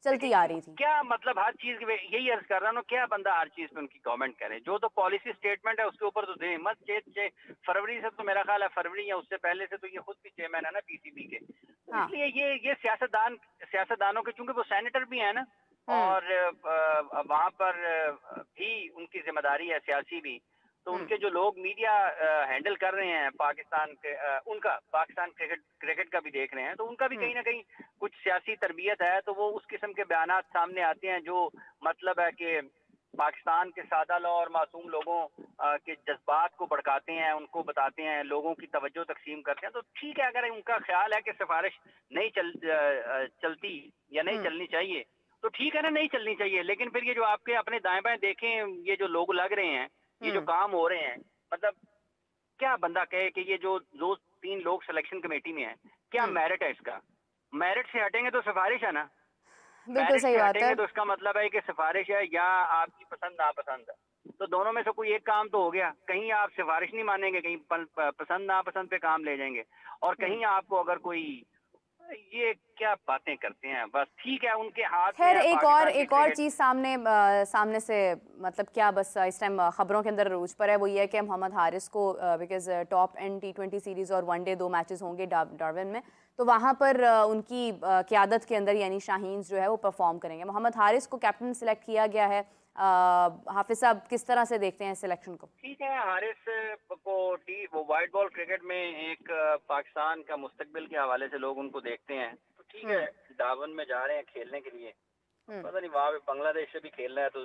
चलती आ रही थी। क्या मतलब हर चीज यही अर्ज कर रहा हूँ, क्या बंदा हर चीज पे उनकी कमेंट करे? जो तो पॉलिसी स्टेटमेंट है उसके ऊपर तो दें मत। 6 फरवरी से तो मेरा ख्याल है, फरवरी या उससे पहले से तो ये खुद भी चेयरमैन है ना पीसीबी के। हाँ। इसलिए ये सियासतदानों के, चूंकि वो सेनेटर भी है ना, और वहां पर भी उनकी जिम्मेदारी है सियासी भी, तो उनके जो लोग मीडिया हैंडल कर रहे हैं पाकिस्तान के, उनका पाकिस्तान क्रिकेट का भी देख रहे हैं, तो उनका भी कहीं ना कहीं कुछ सियासी तरबियत है, तो वो उस किस्म के बयानात सामने आते हैं जो मतलब है कि पाकिस्तान के सादा लौ और मासूम लोगों के जज्बात को भड़काते हैं, उनको बताते हैं, लोगों की तवज्जो तकसीम करते हैं। तो ठीक है, अगर उनका ख्याल है कि सिफारिश नहीं चलती या नहीं चलनी चाहिए तो ठीक है ना, नहीं चलनी चाहिए। लेकिन फिर ये जो आपके अपने दाएं बाएं देखें, ये जो लोग लग रहे हैं, ये जो काम हो रहे हैं, मतलब क्या बंदा कहे कि ये जो 2-3 लोग सिलेक्शन कमेटी में हैं, क्या मेरिट है इसका? मेरिट से हटेंगे तो सिफारिश है ना, बिल्कुल सही बात है। तो इसका मतलब है कि सिफारिश है या आपकी पसंद नापसंद है, तो दोनों में से कोई एक काम तो हो गया। कहीं आप सिफारिश नहीं मानेंगे, कहीं पसंद नापसंद पे काम ले जाएंगे, और कहीं आपको अगर कोई, ये क्या बातें करते हैं बस। ठीक है, उनके हाथ। खैर एक और चीज सामने से मतलब क्या बस इस टाइम खबरों के अंदर रूज पर है, वो ये है कि मोहम्मद हारिस को because top and T20 series और वनडे 2 मैचेस होंगे डार्विन में, तो वहां पर उनकी क़यादत के अंदर यानी शाहीन्स जो है वो परफॉर्म करेंगे। मोहम्मद हारिस को कैप्टन सिलेक्ट किया गया है। हाफिज साहब किस तरह से देखते हैं सिलेक्शन को? ठीक है, हारिस को वो वाइट बॉल क्रिकेट में एक पाकिस्तान का मुस्तकबिल के हवाले से लोग उनको देखते हैं, तो ठीक है, डार्विन में जा रहे हैं खेलने के लिए। पता नहीं वहाँ पे बांग्लादेश से भी खेलना है, तो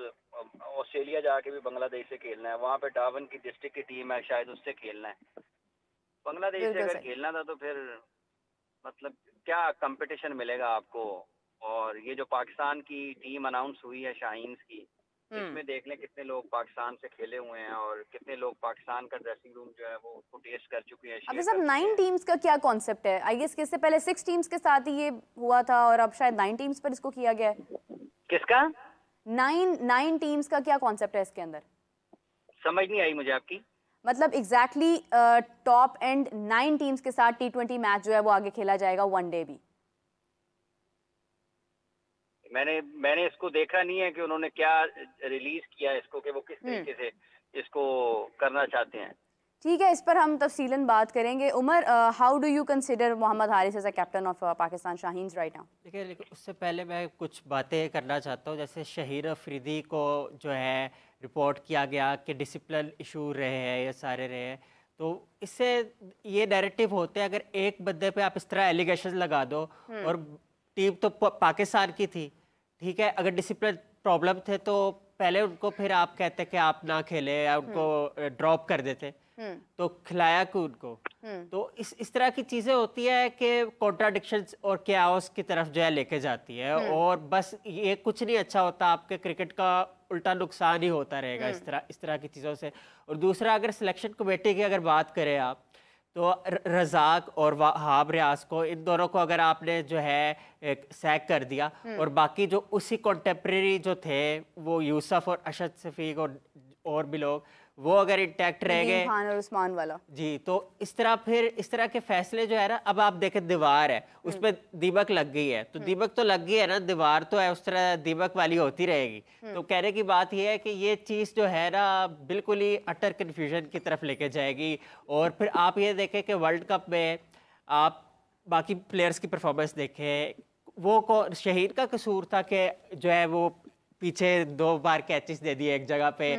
ऑस्ट्रेलिया जाके भी बांग्लादेश से खेलना है, वहाँ पे डार्विन की डिस्ट्रिक्ट की टीम है, शायद उससे खेलना है। बांग्लादेश से अगर खेलना था तो फिर मतलब क्या कंपटीशन मिलेगा आपको? और ये जो पाकिस्तान की टीम अनाउंस हुई है शाहीन्स की, इसमें देख लें कितने लोग पाकिस्तान से खेले हुए हैं और कितने लोग पाकिस्तान का ड्रेसिंग रूम जो है वो उसको टेस्ट कर चुके हैं। अभी सब 9 टीम्स का क्या कॉन्सेप्ट है? आई गेस कि इससे पहले 6 टीम्स के साथ ही ये हुआ था और अब शायद 9 टीम्स पर इसको किया गया है। किसका? 9 टीम्स का क्या कॉन्सेप्ट है इसके अंदर? समझ नहीं आई मुझे आपकी। मतलब एग्जैक्टली टॉप एंड 9 टीम्स के साथ T20 मैच जो है वो आगे खेला जाएगा, वनडे भी। मैंने इसको देखा नहीं है कि उन्होंने क्या रिलीज किया इसको, कि वो किस तरीके से इसको करना चाहते हैं। ठीक है, इस पर हम तफसीलन बात करेंगे। Umar, how do you consider Mohammad Haris as a captain of Pakistan Shaheens right now? देखिए, लेकिन उससे पहले मैं कुछ बातें करना चाहता हूँ। जैसे शहीन अफरीदी को जो है रिपोर्ट किया गया कि डिसिप्लिन इशू रहे हैं, ये सारे रहे हैं, तो इससे ये नैरेटिव होते हैं, अगर एक बंदे पे आप इस तरह एलिगेशन लगा दो, और टीम तो पाकिस्तान की थी, ठीक है, अगर डिसिप्लिन प्रॉब्लम थे तो पहले उनको फिर आप कहते कि आप ना खेले या उनको ड्रॉप कर देते, तो खिलाया क्यों उनको? तो इस तरह की चीजें होती है कि कॉन्ट्राडिक्शंस और कैओस की तरफ जो है लेके जाती है, और बस ये कुछ नहीं अच्छा होता, आपके क्रिकेट का उल्टा नुकसान ही होता रहेगा इस तरह की चीजों से। और दूसरा, अगर सिलेक्शन कमेटी की अगर बात करें आप, तो रजाक और वहाब रियाज को, इन दोनों को अगर आपने जो है सैक कर दिया, और बाकी जो उसी कॉन्टेम्प्रेरी जो थे वो यूसुफ और अशद शफीक और भी लोग, वो अगर इंटैक्ट रह गए, खान और उस्मान वाला जी, तो इस तरह के फैसले जो है ना, अब आप देखें दीवार है, उस पर दीमक लग गई है, तो दीमक तो लग गई है ना, दीवार तो है, उस तरह दीमक वाली होती रहेगी। तो कहने की बात यह है कि ये चीज़ जो है ना बिल्कुल ही अटर कन्फ्यूजन की तरफ लेके जाएगी। और फिर आप ये देखें कि वर्ल्ड कप में आप बाकी प्लेयर्स की परफॉर्मेंस देखें, वो शहीद का कसूर था कि जो है वो पीछे 2 बार कैचेस दे दिए एक जगह पे,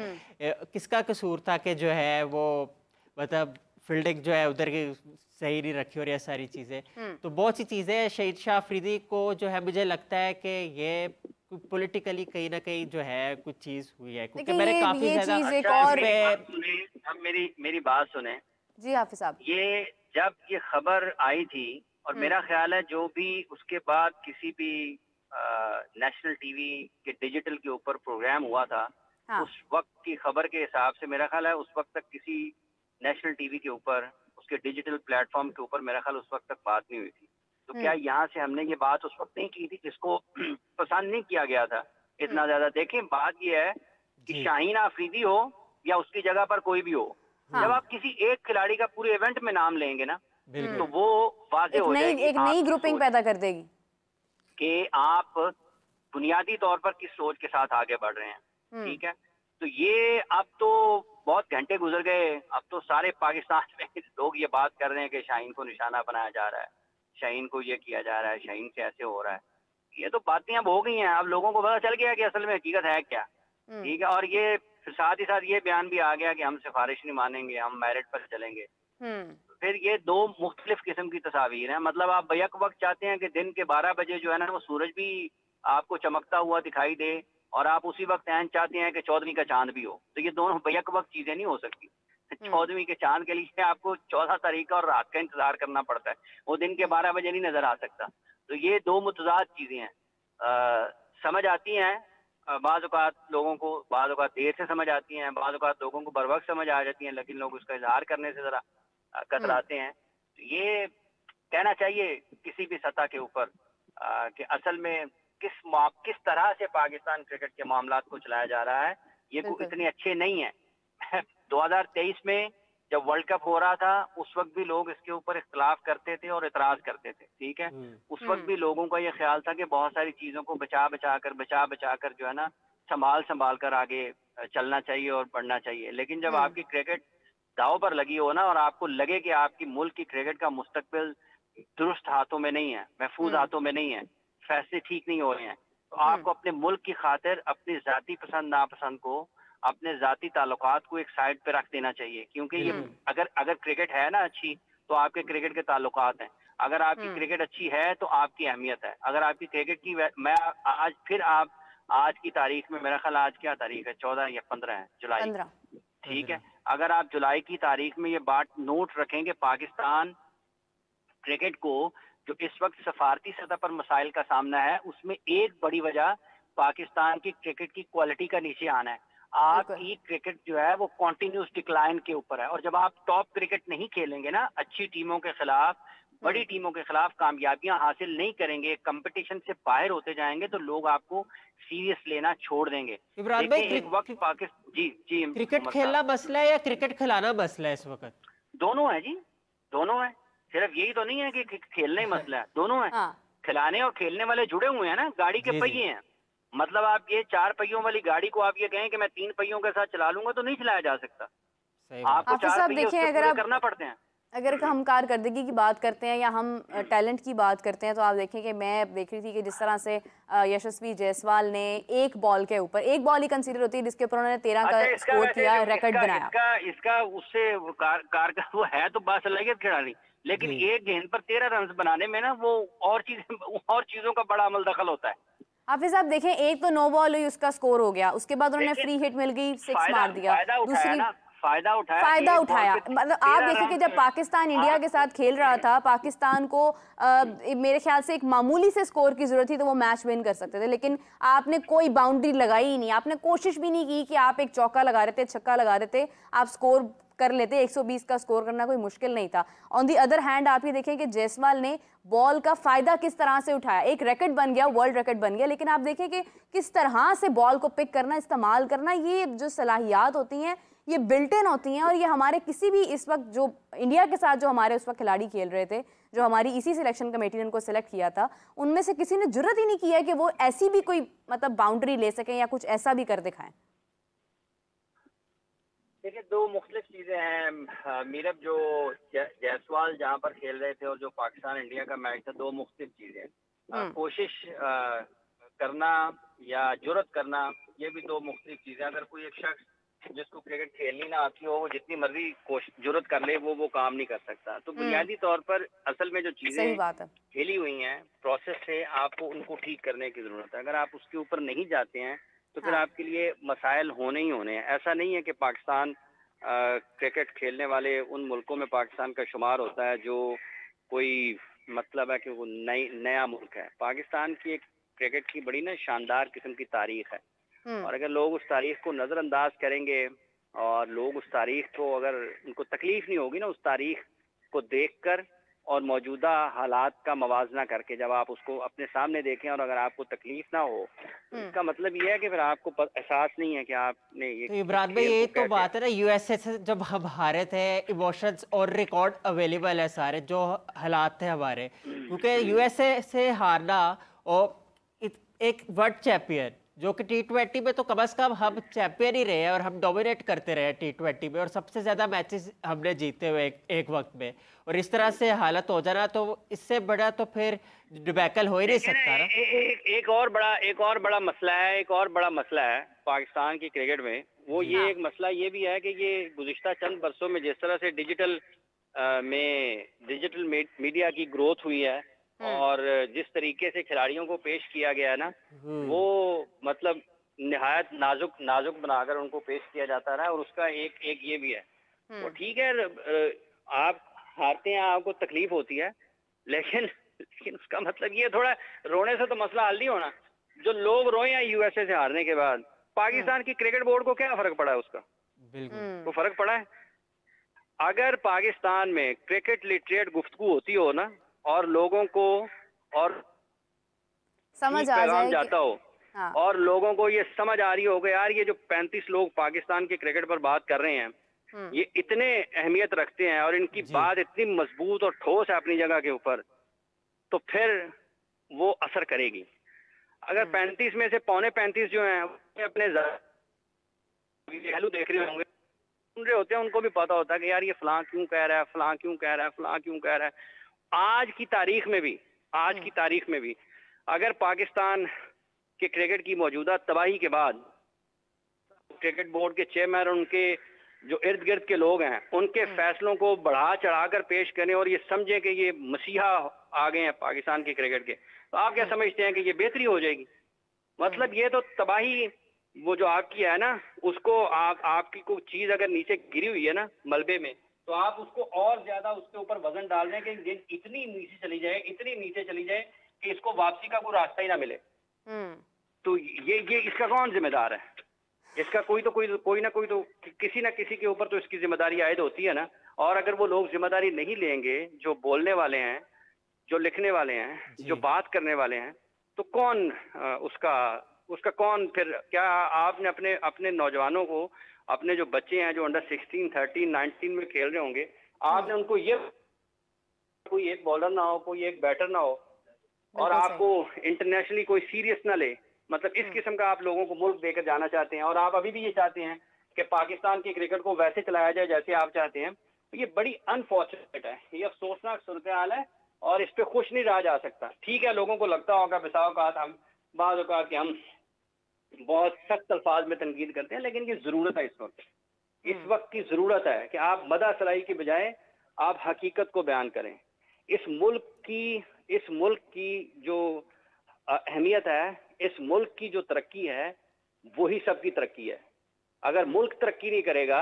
किसका कसूर था कि जो है वो मतलब फील्डिंग जो है उधर की सही नहीं रखी, और ये सारी चीज़ें, तो बहुत सी चीज़ें शहीद शाह अफरीदी को जो है मुझे लगता है कि ये पॉलिटिकली कहीं ना कहीं जो है कुछ चीज़ हुई है, क्योंकि मैंने काफ़ी ज़्यादा मेरी बात सुने जी हाफिज साहब। ये जब ये खबर आई थी, और मेरा ख्याल है जो भी उसके बाद किसी भी नेशनल टीवी के डिजिटल के ऊपर प्रोग्राम हुआ था, उस वक्त की खबर के हिसाब से मेरा ख्याल है उस वक्त तक किसी नेशनल टीवी के ऊपर, उसके डिजिटल प्लेटफॉर्म के ऊपर मेरा ख्याल उस वक्त तक बात नहीं हुई थी। तो क्या यहाँ से हमने ये बात उस वक्त नहीं की थी, जिसको पसंद नहीं किया गया था इतना ज्यादा? देखें, बात ये है कि शाहीन अफरीदी हो या उसकी जगह पर कोई भी हो, जब आप किसी एक खिलाड़ी का पूरे इवेंट में नाम लेंगे ना, तो वो वाज़ेह हो जाएगी, एक नई ग्रुपिंग पैदा कर देगी कि आप बुनियादी तौर पर किस सोच के साथ आगे बढ़ रहे हैं। ठीक है, तो ये अब तो बहुत घंटे गुजर गए, अब तो सारे पाकिस्तान में लोग ये बात कर रहे हैं कि शाहीन को निशाना बनाया जा रहा है, शाहीन को ये किया जा रहा है, शाहीन से ऐसे हो रहा है। ये तो बातें अब हो गई हैं, अब लोगों को पता चल गया कि असल में हकीकत है क्या। ठीक है, और ये साथ ही साथ ये बयान भी आ गया कि हम सिफारिश नहीं मानेंगे, हम मेरिट पर चलेंगे। फिर ये 2 मुख्तलिफ किस्म की तस्वीर है। मतलब आप बैक वक्त चाहते हैं कि दिन के 12 बजे जो है ना वो सूरज भी आपको चमकता हुआ दिखाई दे, और आप उसी वक्त ऐन चाहते हैं कि 14वीं का चांद भी हो, तो ये दोनों बैक वक्त चीजें नहीं हो सकती। 14वीं के चांद के लिए आपको 14 तारीख का और रात का इंतजार करना पड़ता है, वो दिन के 12 बजे नहीं नजर आ सकता। तो ये 2 मुतजाद चीजें हैं। समझ आती हैं बाज़ औक़ात लोगों को, बाज़ औक़ात देर से समझ आती हैं, बाज़ औक़ात लोगों को बर वक्त समझ आ जाती हैं, लेकिन लोग उसका इजहार करने से जरा कतराते हैं। तो ये कहना चाहिए किसी भी सतह के ऊपर कि असल में किस तरह से पाकिस्तान क्रिकेट के मामलात को चलाया जा रहा है, ये इतने अच्छे नहीं है। 2023 में जब वर्ल्ड कप हो रहा था, उस वक्त भी लोग इसके ऊपर इख्तलाफ करते थे और इतराज करते थे। ठीक है, उस वक्त भी लोगों का ये ख्याल था कि बहुत सारी चीजों को बचा बचा कर जो है ना संभाल कर आगे चलना चाहिए और बढ़ना चाहिए। लेकिन जब आपकी क्रिकेट दाव पर लगी हो ना, और आपको लगे कि आपकी मुल्क की क्रिकेट का मुस्तकबिल दुरुस्त हाथों में नहीं है, महफूज हाथों में नहीं है, फैसले ठीक नहीं हो रहे हैं, तो आपको अपने मुल्क की खातिर अपनी जाती पसंद नापसंद को, अपने जाती ताल्लुकात को एक साइड पे रख देना चाहिए। क्योंकि ये अगर क्रिकेट है ना अच्छी, तो आपके क्रिकेट के ताल्लुकात हैं। अगर आपकी क्रिकेट अच्छी है तो आपकी अहमियत है। अगर आपकी क्रिकेट की, मैं आप आज की तारीख में, मेरा ख्याल आज क्या तारीख है, 14 या 15 है जुलाई, ठीक है, अगर आप जुलाई की तारीख में ये बात नोट रखेंगे, पाकिस्तान क्रिकेट को जो इस वक्त सफारती सतह पर मसाइल का सामना है, उसमें एक बड़ी वजह पाकिस्तान की क्रिकेट की क्वालिटी का नीचे आना है। आपकी क्रिकेट जो है वो कॉन्टिन्यूस डिक्लाइन के ऊपर है, और जब आप टॉप क्रिकेट नहीं खेलेंगे ना, अच्छी टीमों के खिलाफ, बड़ी टीमों के खिलाफ कामयाबियां हासिल नहीं करेंगे, कंपटीशन से बाहर होते जाएंगे, तो लोग आपको सीरियस लेना छोड़ देंगे। इमरान भाई, एक वक्त पाकिस्तान जी क्रिकेट खेलना मसला है या क्रिकेट खिलाना मसला है इस वक्त? दोनों है जी, दोनों है। सिर्फ यही तो नहीं है कि खेलना ही मसला है, दोनों है। खिलाने और खेलने वाले जुड़े हुए हैं ना, गाड़ी के पहिए हैं। मतलब आप ये 4 पहियों वाली गाड़ी को आप ये कहें कि मैं 3 पहियों के साथ चला लूंगा, तो नहीं चलाया जा सकता। आपको हाफिज 4 साहब पहिए देखिए, उसके अगर पूरे आप करना पड़ते हैं। अगर हम कारकर्दगी की बात करते हैं या हम टैलेंट की बात करते हैं, तो आप देखें कि मैं देख रही थी कि जिस तरह से यशस्वी जायसवाल ने एक बॉल के ऊपर, एक बॉल ही कंसीडर होती है जिसके ऊपर उन्होंने 13 का अच्छा, इसका स्कोर वैसे किया, रिकॉर्ड बनाया। इसका उससे कार का वो है तो बात अलग है खिलाड़ी, लेकिन एक गेंद पर 13 रन बनाने में ना वो और चीजों का बड़ा अमल दखल होता है। हाफिज साहब देखें, एक तो नो बॉल हुई, उसका स्कोर हो गया, उसके बाद उन्होंने लेकिन फ्री हिट मिल गई, 6 मार दिया। दूसरी फायदा फायदा एक बॉल उठाया, पे मतलब आप 13 देखिए कि जब रन। पाकिस्तान इंडिया के साथ खेल रहा था, पाकिस्तान को मेरे ख्याल से एक मामूली से स्कोर की जरूरत थी तो वो मैच विन कर सकते थे, लेकिन आपने कोई बाउंड्री लगाई ही नहीं, आपने कोशिश भी नहीं की कि आप एक चौका लगा रहे थे, छक्का लगा रहे थे, आप स्कोर कर लेते। 120 का स्कोर करना कोई मुश्किल नहीं था। ऑन दी अदर हैंड आप ये देखें कि जायसवाल ने बॉल का फायदा किस तरह से उठाया, एक रिकॉर्ड बन गया, वर्ल्ड रिकॉर्ड बन गया, लेकिन आप देखें कि किस तरह से बॉल को पिक करना, इस्तेमाल करना, ये जो सलाहियात होती हैं ये बिल्ट इन होती हैं, और ये हमारे किसी भी इस वक्त जो इंडिया के साथ जो हमारे उस वक्त खिलाड़ी खेल रहे थे, जो हमारी इसी सिलेक्शन कमेटी ने उनको सिलेक्ट किया था, उनमें से किसी ने जुर्रत ही नहीं किया कि वो ऐसी भी कोई मतलब बाउंड्री ले सकें या कुछ ऐसा भी कर दिखाएं। देखिए, दो मुख्तलिफ चीजें हैं मीरब, जो जायसवाल जहाँ पर खेल रहे थे और जो पाकिस्तान इंडिया का मैच था, दो मुख्तलिफ चीजें। कोशिश करना या जुर्रत करना, ये भी दो मुख्तलिफ चीजें। अगर कोई एक शख्स जिसको क्रिकेट खेलनी ना आती हो, वो जितनी मर्जी जुर्रत कर ले, वो काम नहीं कर सकता। तो बुनियादी तौर पर असल में जो चीजें खेली हुई हैं प्रोसेस से, आपको उनको ठीक करने की जरूरत है। अगर आप उसके ऊपर नहीं जाते हैं तो फिर आपके लिए मसाइल होने ही होने हैं। ऐसा नहीं है कि पाकिस्तान क्रिकेट खेलने वाले उन मुल्कों में पाकिस्तान का शुमार होता है जो कोई मतलब है कि वो नया मुल्क है। पाकिस्तान की एक क्रिकेट की बड़ी ना शानदार किस्म की तारीख है, और अगर लोग उस तारीख को नज़रअंदाज करेंगे और लोग उस तारीख को, अगर उनको तकलीफ नहीं होगी ना उस तारीख को देखकर और मौजूदा हालात का मवाजना करके, जब आप उसको अपने सामने देखें और अगर आपको तकलीफ ना हो, तो इसका मतलब ये है कि फिर आपको एहसास नहीं है कि आपने ये। तो इमरान भाई, ये तो बात है ना, यूएसए से जब हम हारे थे, इमोशंस और रिकॉर्ड अवेलेबल है सारे जो हालात थे हमारे, क्योंकि यूएसए से हारना और एक वर्ल्ड चैंपियन जो कि T20 में तो कम से कम हम चैंपियन ही रहे हैं और हम डोमिनेट करते रहे T20 में, और सबसे ज़्यादा मैचेस हमने जीते हुए एक वक्त में, और इस तरह से हालत हो जाना, तो इससे बड़ा तो फिर डिबैकल हो ही नहीं सकता ना। एक और बड़ा मसला है, पाकिस्तान की क्रिकेट में, वो ये एक मसला ये भी है कि ये गुज़िश्ता चंद बरसों में जिस तरह से डिजिटल मीडिया की ग्रोथ हुई है और जिस तरीके से खिलाड़ियों को पेश किया गया है ना, वो मतलब निहायत नाजुक बनाकर उनको पेश किया जाता रहा है, और उसका एक ये भी है। वो ठीक है, आप हारते हैं, आपको तकलीफ होती है, लेकिन उसका मतलब ये थोड़ा रोने से तो मसला हल नहीं होना। जो लोग रोए हैं यूएसए से हारने के बाद, पाकिस्तान की क्रिकेट बोर्ड को क्या फर्क पड़ा है उसका? बिल्कुल वो फर्क पड़ा है। अगर पाकिस्तान में क्रिकेट लिटरेट गुफ्तगू होती हो ना, और लोगों को और समझ आ जाए जाता हो, और लोगों को ये समझ आ रही हो कि यार ये जो 35 लोग पाकिस्तान के क्रिकेट पर बात कर रहे हैं, ये इतने अहमियत रखते हैं और इनकी बात इतनी मजबूत और ठोस है अपनी जगह के ऊपर, तो फिर वो असर करेगी। अगर 35 में से पौने 35 जो हैं अपने देख रहे होंगे, सुन रहे होते हैं, उनको भी पता होता है कि यार ये फलां क्यों कह रहा है, फलां क्यों कह रहा है, फलां क्यों कह रहा है। आज की तारीख में भी अगर पाकिस्तान के क्रिकेट की मौजूदा तबाही के बाद क्रिकेट बोर्ड के चेयरमैन और उनके जो इर्द गिर्द के लोग हैं, उनके फैसलों को बढ़ा चढ़ाकर पेश करें और ये समझें कि ये मसीहा आ गए हैं पाकिस्तान के क्रिकेट के, तो आप क्या समझते हैं कि ये बेहतरी हो जाएगी? मतलब ये तो तबाही, वो जो आपकी है ना, उसको आपकी कोई चीज अगर नीचे गिरी हुई है ना मलबे में, तो आप उसको और ज्यादा उसके ऊपर वजन डाल दें कि इतनी नीचे चली जाए कि इसको वापसी का कोई रास्ता ही ना मिले। तो ये इसका कौन जिम्मेदार है? इसका कोई ना कोई तो किसी ना किसी के ऊपर तो इसकी जिम्मेदारी आयद होती है ना। और अगर वो लोग जिम्मेदारी नहीं लेंगे, जो बोलने वाले हैं, जो लिखने वाले हैं, जो बात करने वाले हैं, तो कौन उसका कौन फिर? क्या आपने अपने नौजवानों को, अपने जो बच्चे हैं जो अंडर 16, 13, 19 में खेल रहे होंगे, आपने उनको ये, कोई एक बॉलर ना हो, कोई एक बैटर ना हो, और आपको इंटरनेशनली कोई सीरियस ना ले, मतलब इस किस्म का आप लोगों को मुल्क देकर जाना चाहते हैं, और आप अभी भी ये चाहते हैं कि पाकिस्तान की क्रिकेट को वैसे चलाया जाए जैसे आप चाहते हैं, तो ये बड़ी अनफॉर्चुनेट है, ये अफसोसनाक सूरत हाल है और इस पे खुश नहीं रहा जा सकता। ठीक है, लोगों को लगता होगा बिसाव का हम बाज़ औक़ात कि हम बहुत सख्त अल्फाज में तनकीद करते हैं, लेकिन ये जरूरत है इस वक्त की जरूरत है कि आप मदा सलाई की बजाय आप हकीकत को बयान करें। इस मुल्क की जो अहमियत है, इस मुल्क की जो तरक्की है, वही सबकी तरक्की है। अगर मुल्क तरक्की नहीं करेगा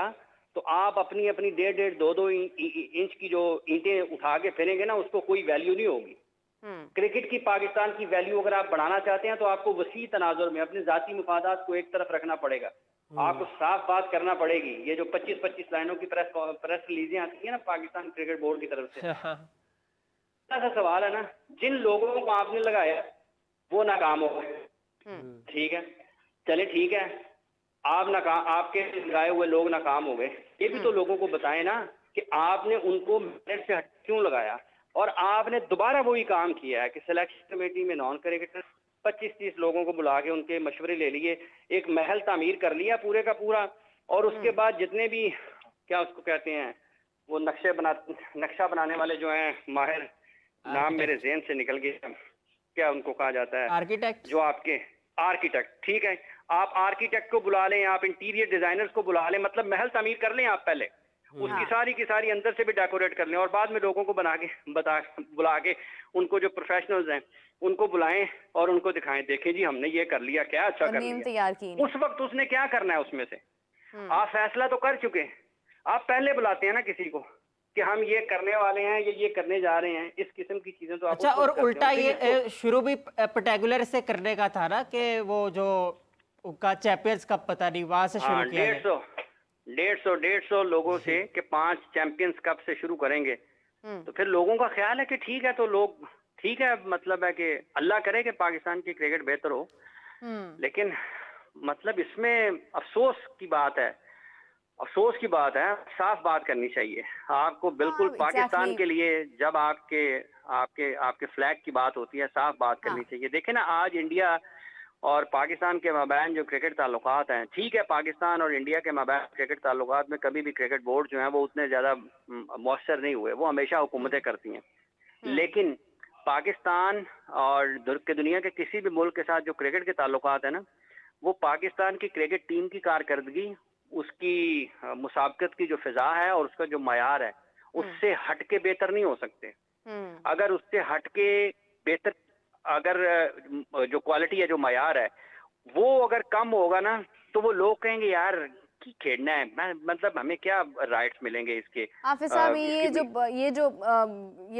तो आप अपनी अपनी 1.5 2 इंच की जो ईंटें उठा के फेरेंगे ना, उसको कोई वैल्यू नहीं होगी। क्रिकेट की पाकिस्तान की वैल्यू अगर आप बढ़ाना चाहते हैं तो आपको वसी तनाजुर में अपने जाती मुफादात को एक तरफ रखना पड़ेगा। आपको साफ बात करना पड़ेगी। ये जो 25-25 लाइनों की प्रेस रिलीजें आती है ना पाकिस्तान क्रिकेट बोर्ड की तरफ से, ऐसा सवाल है ना, जिन लोगों को आपने लगाया वो नाकाम हो गए। ठीक है, चले ठीक है, आप नाकाम, आपके लगाए हुए लोग नाकाम हो गए, ये भी तो लोगों को बताएं ना कि आपने उनको मेरिट से हट क्यों लगाया। और आपने दोबारा वही काम किया है कि सिलेक्शन कमेटी में नॉन क्रिकेटर 25-30 लोगों को बुला के उनके मशवरे ले लिए, एक महल तामीर कर लिया पूरे का पूरा, और उसके बाद जितने भी क्या उसको कहते हैं वो नक्शा बनाने वाले जो हैं माहिर, नाम मेरे ज़हन से निकल गया, क्या उनको कहा जाता है, आर्किटेक्ट, जो आपके आर्किटेक्ट, ठीक है, आप आर्किटेक्ट को बुला लें, आप इंटीरियर डिजाइनर्स को बुला लें, मतलब महल तामीर कर लें आप पहले, उसकी सारी की सारी अंदर से भी डेकोरेट कर लें, और बाद में लोगों को बुला के उनको जो प्रोफेशनल्स हैं उनको बुलाएं और उनको दिखाएं, देखें जी हमने ये कर लिया, क्या अच्छा कर लिया। उस वक्त उसने क्या करना है उसमें से, आप फैसला तो कर चुके, आप पहले बुलाते हैं ना किसी को कि हम ये करने वाले हैं, ये करने जा रहे हैं, इस किस्म की चीजें तो आप अच्छा। और उल्टा ये शुरू भी पर्टिकुलर से करने का था ना कि वो जो उनका चैंपियंस कप पता नहीं वहां से शुरू किया, 150 लोगों से कि 5 चैंपियंस कप से शुरू करेंगे, तो फिर लोगों का ख्याल है कि ठीक है, तो लोग ठीक है, मतलब है कि अल्लाह करे कि पाकिस्तान की क्रिकेट बेहतर हो, लेकिन मतलब इसमें अफसोस की बात है, साफ बात करनी चाहिए आपको बिल्कुल। पाकिस्तान के लिए जब आपके फ्लैग की बात होती है, साफ बात करनी चाहिए। देखें ना, आज इंडिया और पाकिस्तान के माबैन जो क्रिकेट ताल्लुकात हैं, ठीक है, पाकिस्तान और इंडिया के माबैन क्रिकेट ताल्लुकात में कभी भी क्रिकेट बोर्ड जो है वो उतने ज्यादा मौसर नहीं हुए, वो हमेशा हुकूमतें करती हैं, लेकिन पाकिस्तान और दुनिया के किसी भी मुल्क के साथ जो क्रिकेट के ताल्लुकात है ना, वो पाकिस्तान की क्रिकेट टीम की कारकर्दगी, उसकी मुसाबकत की जो फिजा है और उसका जो मयार है, उससे हट के बेहतर नहीं हो सकते। अगर उससे हट के बेहतर, अगर जो क्वालिटी है, जो मयार है, वो अगर कम होगा ना, तो वो लोग कहेंगे यार की खेलना है, मतलब हमें क्या राइट्स मिलेंगे इसके। हाफिज साहब, ये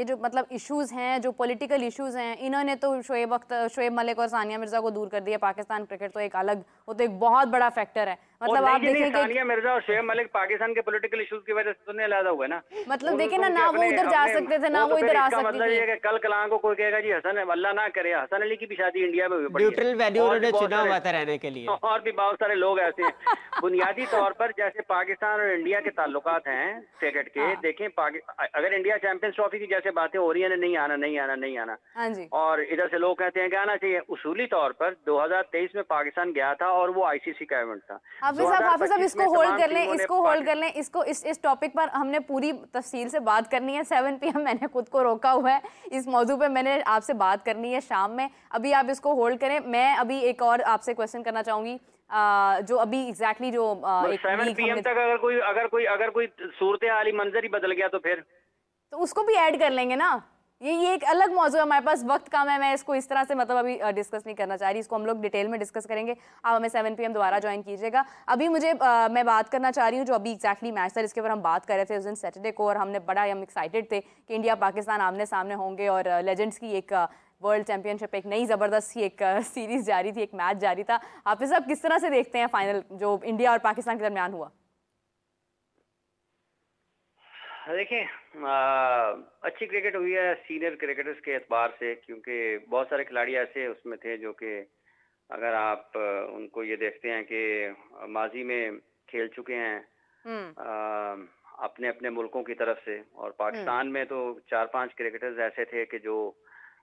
जो मतलब इश्यूज हैं, जो पॉलिटिकल इश्यूज हैं, इन्होंने तो शोएब मलिक और सानिया मिर्जा को दूर कर दिया। पाकिस्तान क्रिकेट तो एक अलग, वो तो एक बहुत बड़ा फैक्टर है। मतलब आप देखें कि सानिया मिर्जा और शोएब मलिक पाकिस्तान के पॉलिटिकल इश्यूज की वजह से तो नहीं अलग हुए ना, मतलब देखें ना वो उधर जा सकते थे ना वो इधर आ सकते थे। मतलब ये कि कल कलां को कोई कहेगा जी हसन, अल्लाह ना करे, हसन अली की भी शादी इंडिया में हुई पड़ी है, न्यूट्रल वेन्यू उन्होंने चुना हुआ था रहने के लिए, और भी बहुत सारे लोग ऐसे हैं। बुनियादी तौर पर जैसे पाकिस्तान और इंडिया के ताल्लुकात हैं क्रिकेट के, देखें अगर इंडिया चैंपियंस ट्रॉफी की जैसे बातें हो रही है, नहीं आना, और इधर से लोग कहते हैं कि आना चाहिए, उसूली तौर पर 2023 में पाकिस्तान गया था और वो आईसीसी का इवेंट था। हाफिज साहब इसको होल्ड कर लें, इसको इस टॉपिक पर हमने पूरी तफसील से बात करनी है। 7 PM मैंने खुद को रोका हुआ है, इस मौजू पे मैंने आपसे बात करनी है शाम में। अभी आप इसको होल्ड करें, मैं अभी एक और आपसे क्वेश्चन करना चाहूंगी, जो अभी एग्जैक्टली जो 7 PM तक अगर कोई सूरत हाल मंजर ही बदल गया तो फिर तो उसको भी ऐड कर लेंगे ना। ये एक अलग मौजू है, हमारे पास वक्त कम है, मैं इसको इस तरह से मतलब अभी डिस्कस नहीं करना चाह रही, इसको हम लोग डिटेल में डिस्कस करेंगे। आप हमें 7 PM दोबारा ज्वाइन कीजिएगा। अभी मुझे मैं बात करना चाह रही हूँ जो अभी एग्जैक्टली मैच था जिसके ऊपर हम बात कर रहे थे उस दिन सैटरडे को, और हम एक्साइटेड थे कि इंडिया पाकिस्तान आमने सामने होंगे और लेजेंड्स की एक वर्ल्ड चैंपियनशिप, एक नई ज़बरदस्त सी एक सीरीज जारी थी, एक मैच जारी था। हाफिज साहब किस तरह से देखते हैं फाइनल जो इंडिया और पाकिस्तान के दरमियान हुआ? देखें, अच्छी क्रिकेट हुई है सीनियर क्रिकेटर्स के एतबार से, क्योंकि बहुत सारे खिलाड़ी ऐसे उसमें थे जो कि अगर आप उनको ये देखते हैं कि माजी में खेल चुके हैं अपने अपने मुल्कों की तरफ से, और पाकिस्तान में तो 4-5 क्रिकेटर्स ऐसे थे कि जो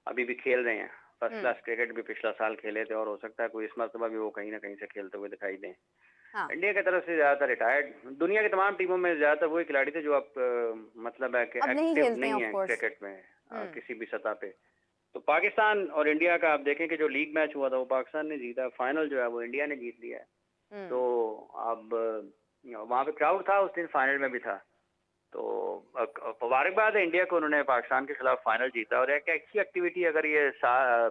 अभी भी खेल रहे हैं। फर्स्ट क्लास क्रिकेट भी पिछला साल खेले थे और हो सकता है कोई इस मरतबा भी वो कहीं ना कहीं से खेलते हुए दिखाई दें। हाँ। इंडिया की तरफ से ज्यादातर रिटायर्ड, दुनिया की तमाम टीमों में ज्यादातर वही खिलाड़ी थे जो अब मतलब है कि अब नहीं एक्टिव खेलते नहीं हैं, है of course। क्रिकेट में किसी भी सतह पे। तो पाकिस्तान और इंडिया का आप देखें कि जो लीग मैच हुआ था वो पाकिस्तान ने जीता, फाइनल जो है वो इंडिया ने जीत लिया है। तो अब वहाँ पे क्राउड था, उस दिन फाइनल में भी था। तो मुबारकबाद है इंडिया को, उन्होंने पाकिस्तान के खिलाफ फाइनल जीता। और एक अच्छी एक्टिविटी अगर ये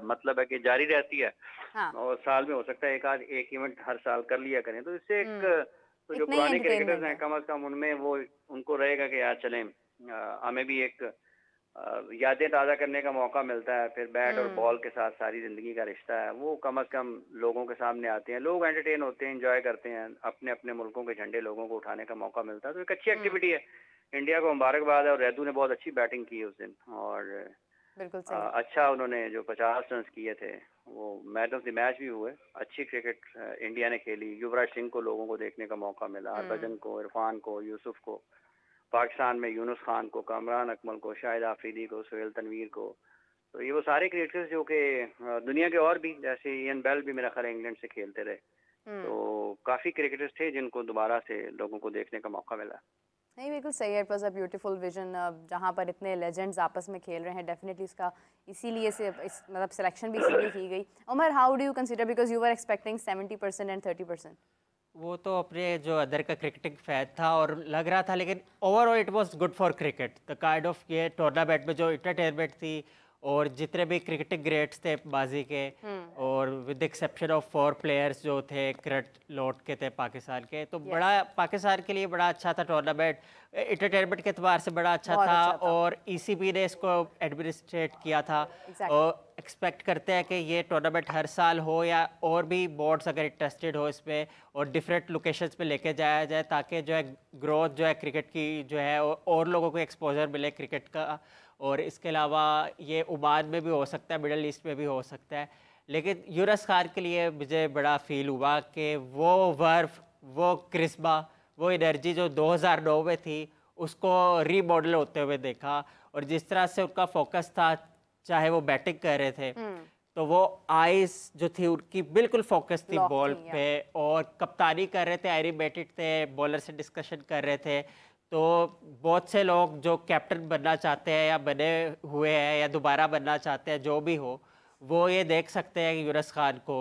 मतलब है कि जारी रहती है, हाँ। और साल में हो सकता है एक इवेंट हर साल कर लिया करें, तो इससे तो जो एक नई पुराने क्रिकेटर्स entertainment हैं है। कम अज कम उनमें वो उनको रहेगा कि यार चलें, हमें भी एक यादें ताज़ा करने का मौका मिलता है। फिर बैट और बॉल के साथ सारी ज़िंदगी का रिश्ता है, वो कम अज़ कम लोगों के सामने आते हैं, लोग एंटरटेन होते हैं, एंजॉय करते हैं, अपने अपने मुल्कों के झंडे लोगों को उठाने का मौका मिलता है। तो एक अच्छी एक्टिविटी है, इंडिया को मुबारकबाद है। और रैदू ने बहुत अच्छी बैटिंग की उस दिन, और बिल्कुल सही। अच्छा उन्होंने जो 50 रन किए थे वो मैन ऑफ द मैच भी हुए। अच्छी क्रिकेट इंडिया ने खेली। युवराज सिंह को लोगों को देखने का मौका मिला, हरभजन को, इरफान को, यूसुफ को। पाकिस्तान में यूनुस खान को, कामरान अकमल को, शाहिद आफरीदी को, सोहेल तनवीर को। तो ये वो सारे क्रिकेटर्स जो कि दुनिया के और भी, जैसे इयन बेल भी मेरा ख्याल इंग्लैंड से खेलते रहे। तो काफ़ी क्रिकेटर्स थे जिनको दोबारा से लोगों को देखने का मौका मिला। नहीं, बिल्कुल सही है। It was a beautiful vision, जहाँ पर इतने लेजेंड्स आपस में खेल रहे हैं। डेफिनेटली इसका इसीलिए से मतलब सिलेक्शन भी इसीलिए की गई। Umar, how do you consider, because you were expecting 70% and 30%? वो तो अपने जो अदर का क्रिकेटिंग फैन था और लग रहा था, लेकिन overall it was good for cricket. The kind of ये टूर्नामेंट में जो इंटरटेनमेंट थी और जितने भी क्रिकेटिंग ग्रेड्स थे बाजी के, और विद एक्सेप्शन ऑफ 4 प्लेयर्स जो थे करंट लौट के थे पाकिस्तान के, तो बड़ा पाकिस्तान के लिए बड़ा अच्छा था टूर्नामेंट। इंटरटेनमेंट के एतबार से बड़ा अच्छा था। और ईसीबी ने इसको एडमिनिस्ट्रेट किया था। और एक्सपेक्ट करते हैं कि ये टूर्नामेंट हर साल हो, या और भी बोर्ड्स अगर इंटरेस्टेड हो इसमें, और डिफरेंट लोकेशंस पे लेके जाया जाए, ताकि जो है ग्रोथ जो है क्रिकेट की जो है और लोगों को एक्सपोजर मिले क्रिकेट का। और इसके अलावा ये ओमान में भी हो सकता है, मिडल ईस्ट में भी हो सकता है। लेकिन यूनुस खान के लिए मुझे बड़ा फील हुआ कि वो वर्फ, वो क्रिस्मा, वो एनर्जी जो 2009 में थी, उसको रीमॉडल होते हुए देखा। और जिस तरह से उनका फोकस था, चाहे वो बैटिंग कर रहे थे, तो वो आइस जो थी उनकी बिल्कुल फोकस थी बॉल पे, और कप्तानी कर रहे थे, एनिमेटेड थे, बॉलर से डिस्कशन कर रहे थे। तो बहुत से लोग जो कैप्टन बनना चाहते हैं या बने हुए हैं या दोबारा बनना चाहते हैं, जो भी हो, वो ये देख सकते हैं कि यूनुस खान को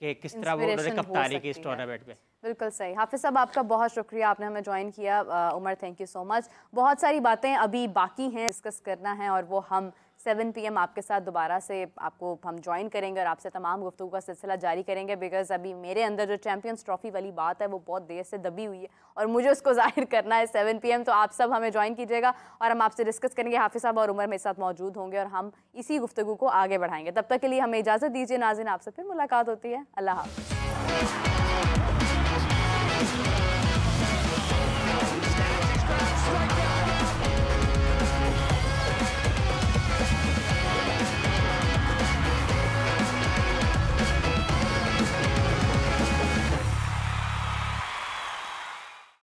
कि किस तरह वो उन्होंने कप्तानी की इस टूर्नामेंट में। बिल्कुल सही। हाफिज साहब, आपका बहुत शुक्रिया, आपने हमें ज्वाइन किया। Umar, thank you so much. बहुत सारी बातें अभी बाकी हैं, डिस्कस करना है, और वो हम 7 PM आपके साथ दोबारा से आपको हम ज्वाइन करेंगे और आपसे तमाम गुफ्तगू का सिलसिला जारी करेंगे। बिकॉज अभी मेरे अंदर जो चैम्पियंस ट्रॉफी वाली बात है वो बहुत देर से दबी हुई है, और मुझे उसको जाहिर करना है 7 PM। तो आप सब हमें ज्वाइन कीजिएगा और हम आपसे डिस्कस करेंगे। हाफिज साहब और उमर मेरे साथ मौजूद होंगे और हम इसी गुफ्तगू को आगे बढ़ाएंगे। तब तक के लिए हमें इजाज़त दीजिए नाज़रीन, आपसे फिर मुलाकात होती है। अल्लाह हाफ़िज़।